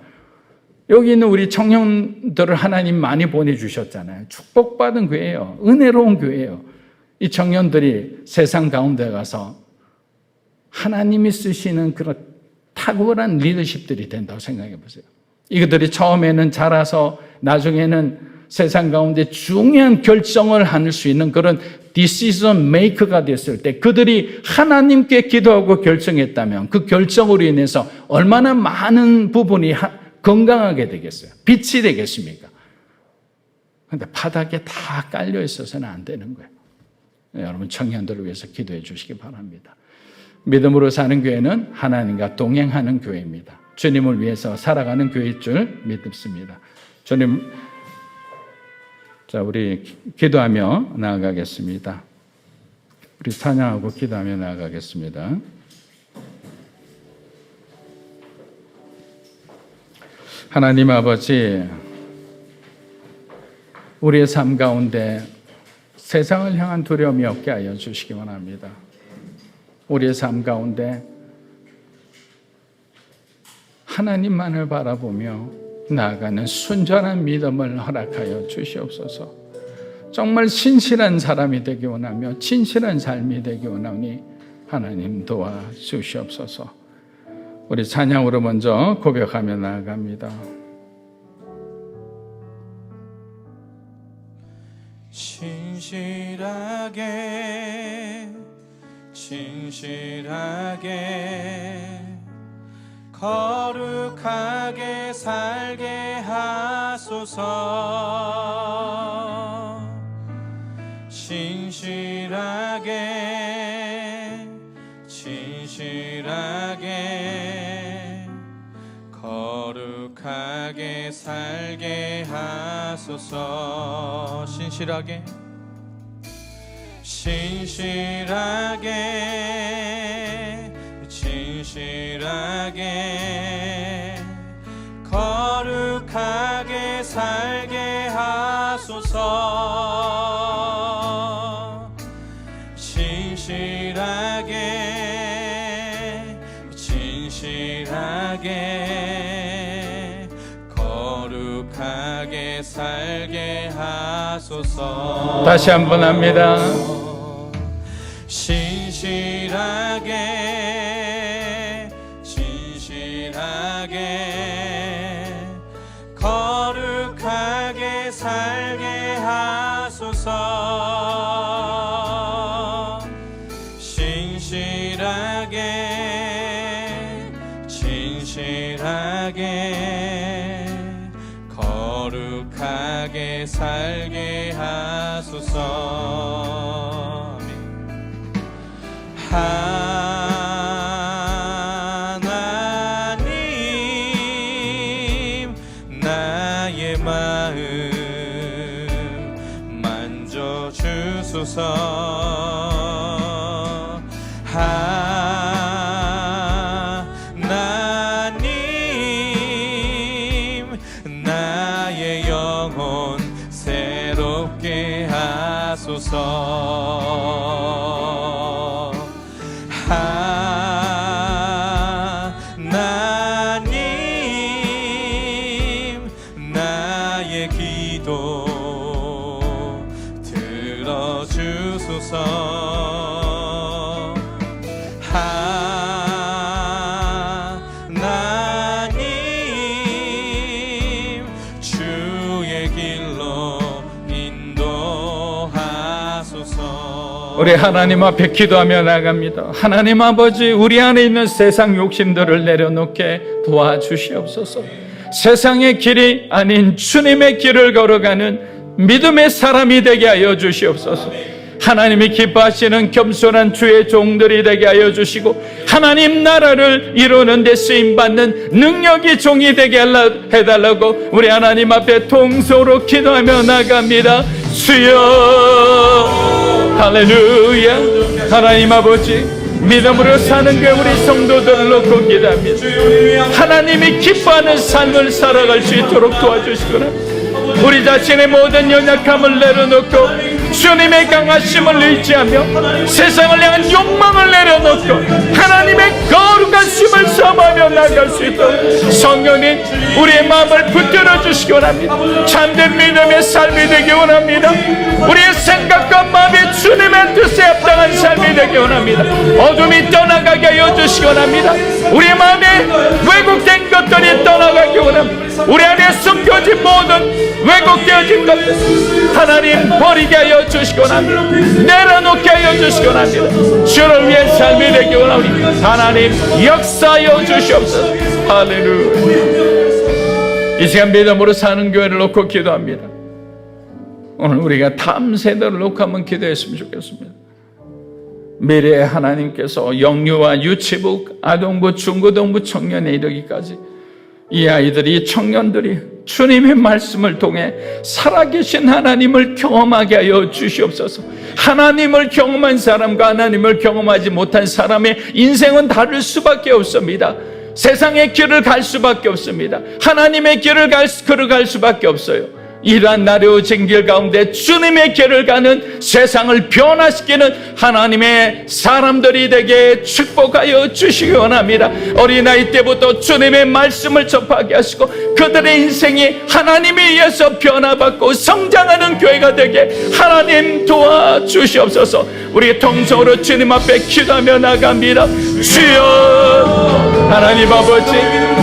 여기 있는 우리 청년들을 하나님 많이 보내주셨잖아요. 축복받은 교회예요. 은혜로운 교회예요. 이 청년들이 세상 가운데 가서 하나님이 쓰시는 그런 탁월한 리더십들이 된다고 생각해 보세요. 이것들이 처음에는 자라서 나중에는 세상 가운데 중요한 결정을 할 수 있는 그런 디시전 메이커가 됐을 때 그들이 하나님께 기도하고 결정했다면 그 결정으로 인해서 얼마나 많은 부분이 건강하게 되겠어요? 빛이 되겠습니까? 그런데 바닥에 다 깔려 있어서는 안 되는 거예요. 여러분 청년들을 위해서 기도해 주시기 바랍니다. 믿음으로 사는 교회는 하나님과 동행하는 교회입니다. 주님을 위해서 살아가는 교회일 줄 믿습니다. 주님, 자, 우리 기도하며 나아가겠습니다. 우리 찬양하고 기도하며 나아가겠습니다. 하나님 아버지, 우리의 삶 가운데 세상을 향한 두려움이 없게 하여 주시기 원합니다. 우리의 삶 가운데 하나님만을 바라보며 나아가는 순전한 믿음을 허락하여 주시옵소서. 정말 신실한 사람이 되기 원하며 진실한 삶이 되기 원하니 하나님 도와주시옵소서. 우리 찬양으로 먼저 고백하며 나아갑니다. 진실하게 거룩하게 살게 하소서. 진실하게 거룩하게 살게 하소서. 신실하게 거룩하게 살게 하소서. 진실하게 거룩하게 살게 하소서. 다시 한번 합니다. 진실하게 거룩하게 살게 하소서. 진실하게 거룩하게 살게 하소서. 하나님, 나의 마음 만져주소서. 하나님, 나의 영혼 새롭게 하소서. 하나님, 나의 기도 들어주소서. 하나님, 주의 길로 인도하소서. 우리 하나님 앞에 기도하며 나갑니다. 하나님 아버지, 우리 안에 있는 세상 욕심들을 내려놓게 도와주시옵소서. 세상의 길이 아닌 주님의 길을 걸어가는 믿음의 사람이 되게 하여 주시옵소서. 하나님이 기뻐하시는 겸손한 주의 종들이 되게 하여 주시고 하나님 나라를 이루는 데 쓰임받는 능력이 종이 되게 해달라고 우리 하나님 앞에 통성으로 기도하며 나갑니다. 주여, 할렐루야. 하나님 아버지, 믿음으로 사는 게 우리 성도들을 놓고 기도합니다. 하나님이 기뻐하는 삶을 살아갈 수 있도록 도와주시거나 우리 자신의 모든 연약함을 내려놓고 주님의 강하심을 의지하며 세상을 향한 욕망을 내려놓고 하나님의 거룩한 심을 섬하며 나갈 수 있도록 성령님 우리의 마음을 붙들어 주시기 원합니다. 참된 믿음의 삶이 되기 원합니다. 우리의 생각과 마음이 주님의 뜻에 합당한 삶이 되기 원합니다. 어둠이 떠나가게 하여 주시기 원합니다. 우리의 마음에 왜곡된 것들이 떠나가기 원합니다. 우리 안에 숨겨진 모든 왜곡되어 쓰러진 것들 하나님 버리게 하여 주시기 원합니다. 내려놓게 하여 주시기 원합니다. 주를 위해 삶이 되기 원합니다. 하나님 역사하여 주시옵소서. 할렐루야. 이 시간 믿음으로 사는 교회를 놓고 기도합니다. 오늘 우리가 다음 세대를 놓고 한번 기도했으면 좋겠습니다. 미래에 하나님께서 영유아, 유치부, 아동부, 중고등부, 청년에 이르기까지 이 아이들이, 청년들이 주님의 말씀을 통해 살아계신 하나님을 경험하게 하여 주시옵소서. 하나님을 경험한 사람과 하나님을 경험하지 못한 사람의 인생은 다를 수밖에 없습니다. 세상의 길을 갈 수밖에 없습니다. 하나님의 길을 갈 수밖에 없어요. 이러한 나려진 길 가운데 주님의 길을 가는, 세상을 변화시키는 하나님의 사람들이 되게 축복하여 주시기 원합니다. 어린아이 때부터 주님의 말씀을 접하게 하시고 그들의 인생이 하나님에 의해서 변화받고 성장하는 교회가 되게 하나님 도와주시옵소서. 우리 통성으로 주님 앞에 기도하며 나갑니다. 주여, 하나님 아버지,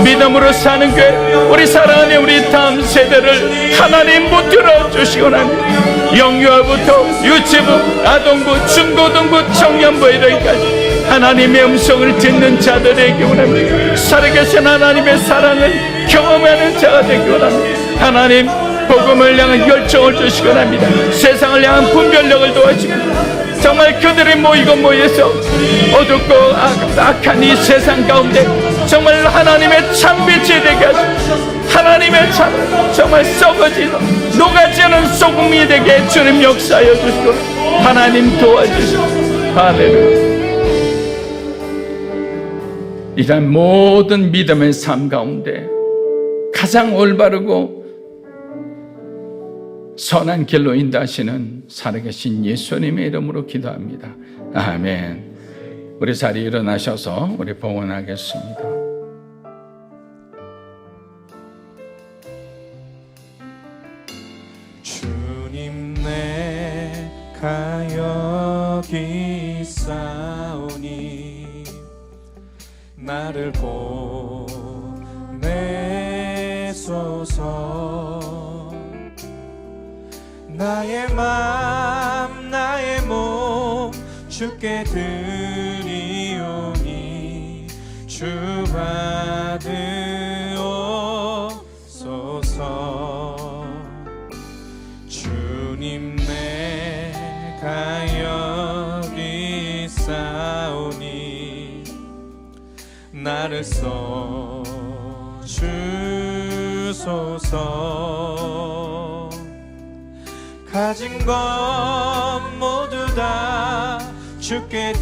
믿음으로 사는 교회, 우리 사랑하는 우리 다음 세대를 하나님 붙들어 주시기 원합니다. 영유아부터 유치부, 아동부, 중고등부, 청년부에 이르기까지 하나님의 음성을 듣는 자들에게 원합니다. 살아계신 하나님의 사랑을 경험하는 자가 되기 원합니다. 하나님, 복음을 향한 열정을 주시기 원합니다. 세상을 향한 분별력을 도와주시고 정말 그들이 모여서 어둡고 악한 이 세상 가운데 정말 하나님의 참빛이 되게 하시고 하나님의 참, 정말 썩어지는 녹아지는 소금이 되게 주님 역사하여 주시고 하나님 도와주시고 할렐루야. 이런 모든 믿음의 삶 가운데 가장 올바르고 선한 길로 인도하시는 살아계신 예수님의 이름으로 기도합니다. 아멘. 우리 자리에 일어나셔서 우리 봉헌하겠습니다. 주님 내가 여기 있사오니 나를 보내소서. 나의 맘 나의 몸 주께 드리오니 주 받으옵소서. 주님 내가 여기 있사오니 나를 써주소서. 가진 것 모두 다 주께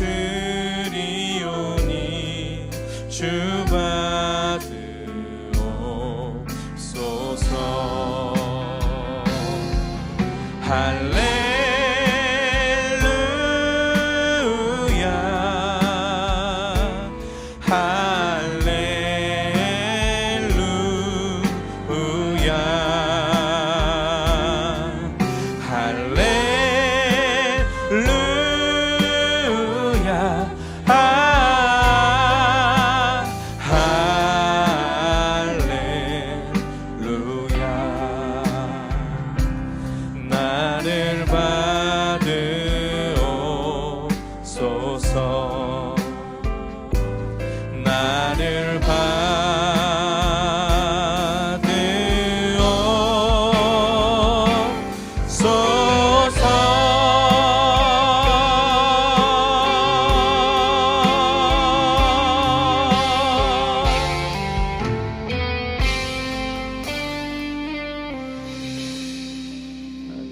드리오니 주 받으옵소서. 할렐루야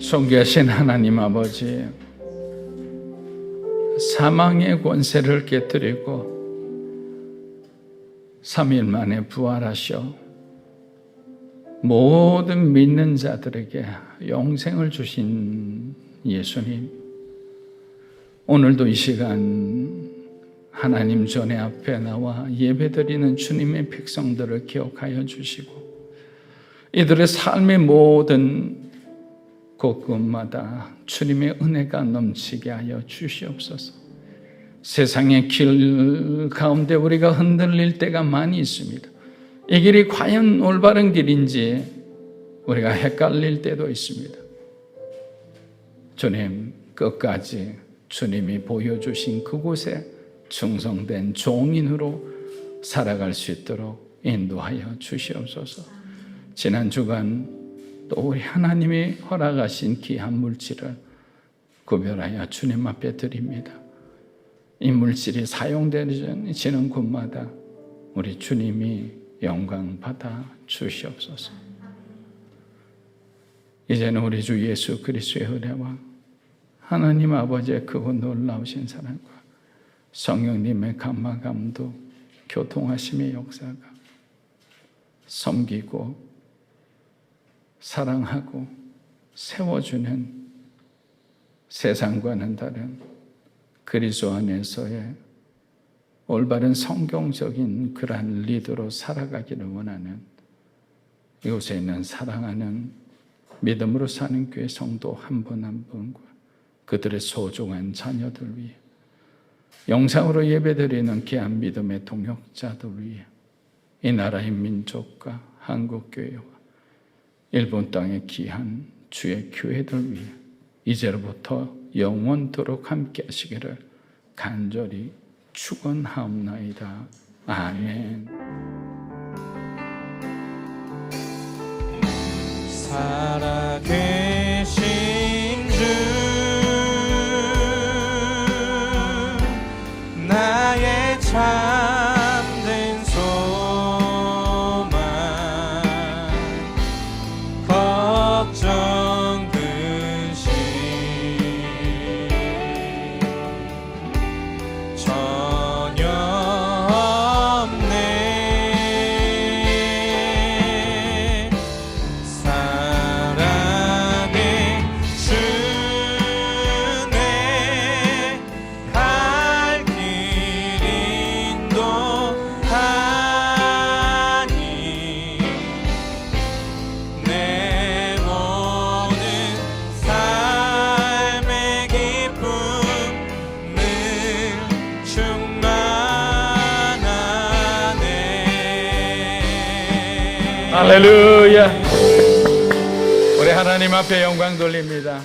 존귀하신 하나님 아버지, 사망의 권세를 깨뜨리고 3일 만에 부활하셔 모든 믿는 자들에게 영생을 주신 예수님, 오늘도 이 시간 하나님 전에 앞에 나와 예배드리는 주님의 백성들을 기억하여 주시고 이들의 삶의 모든 곳곳마다 주님의 은혜가 넘치게 하여 주시옵소서. 세상의 길 가운데 우리가 흔들릴 때가 많이 있습니다. 이 길이 과연 올바른 길인지 우리가 헷갈릴 때도 있습니다. 주님, 끝까지 주님이 보여주신 그곳에 충성된 종인으로 살아갈 수 있도록 인도하여 주시옵소서. 지난 주간 또 우리 하나님이 허락하신 귀한 물질을 구별하여 주님 앞에 드립니다. 이 물질이 사용되는 곳마다 우리 주님이 영광 받아 주시옵소서. 이제는 우리 주 예수 그리스도의 은혜와 하나님 아버지의 크고 놀라우신 사랑과 성령님의 감화 감독 교통하심의 역사가 섬기고 사랑하고 세워주는 세상과는 다른 그리스도 안에서의 올바른 성경적인 그러한 리더로 살아가기를 원하는 이곳에 있는 사랑하는 믿음으로 사는 교회 성도 한 분 한 분과 그들의 소중한 자녀들 위해 영상으로 예배드리는 귀한 믿음의 동역자들 위해 이 나라의 민족과 한국교회와 일본 땅의 귀한 주의 교회들 위해 이제로부터 영원토록 함께 하시기를 간절히 축원하옵나이다. 아멘. 살아계신 주 나의 참된 소망 걱정 근심 전혀 없네. 사랑의 주네 갈 길 인도하니 내 모든 삶의 기쁨 늘 충만하네. 할렐루야. 우리 하나님 앞에 영광 돌립니다.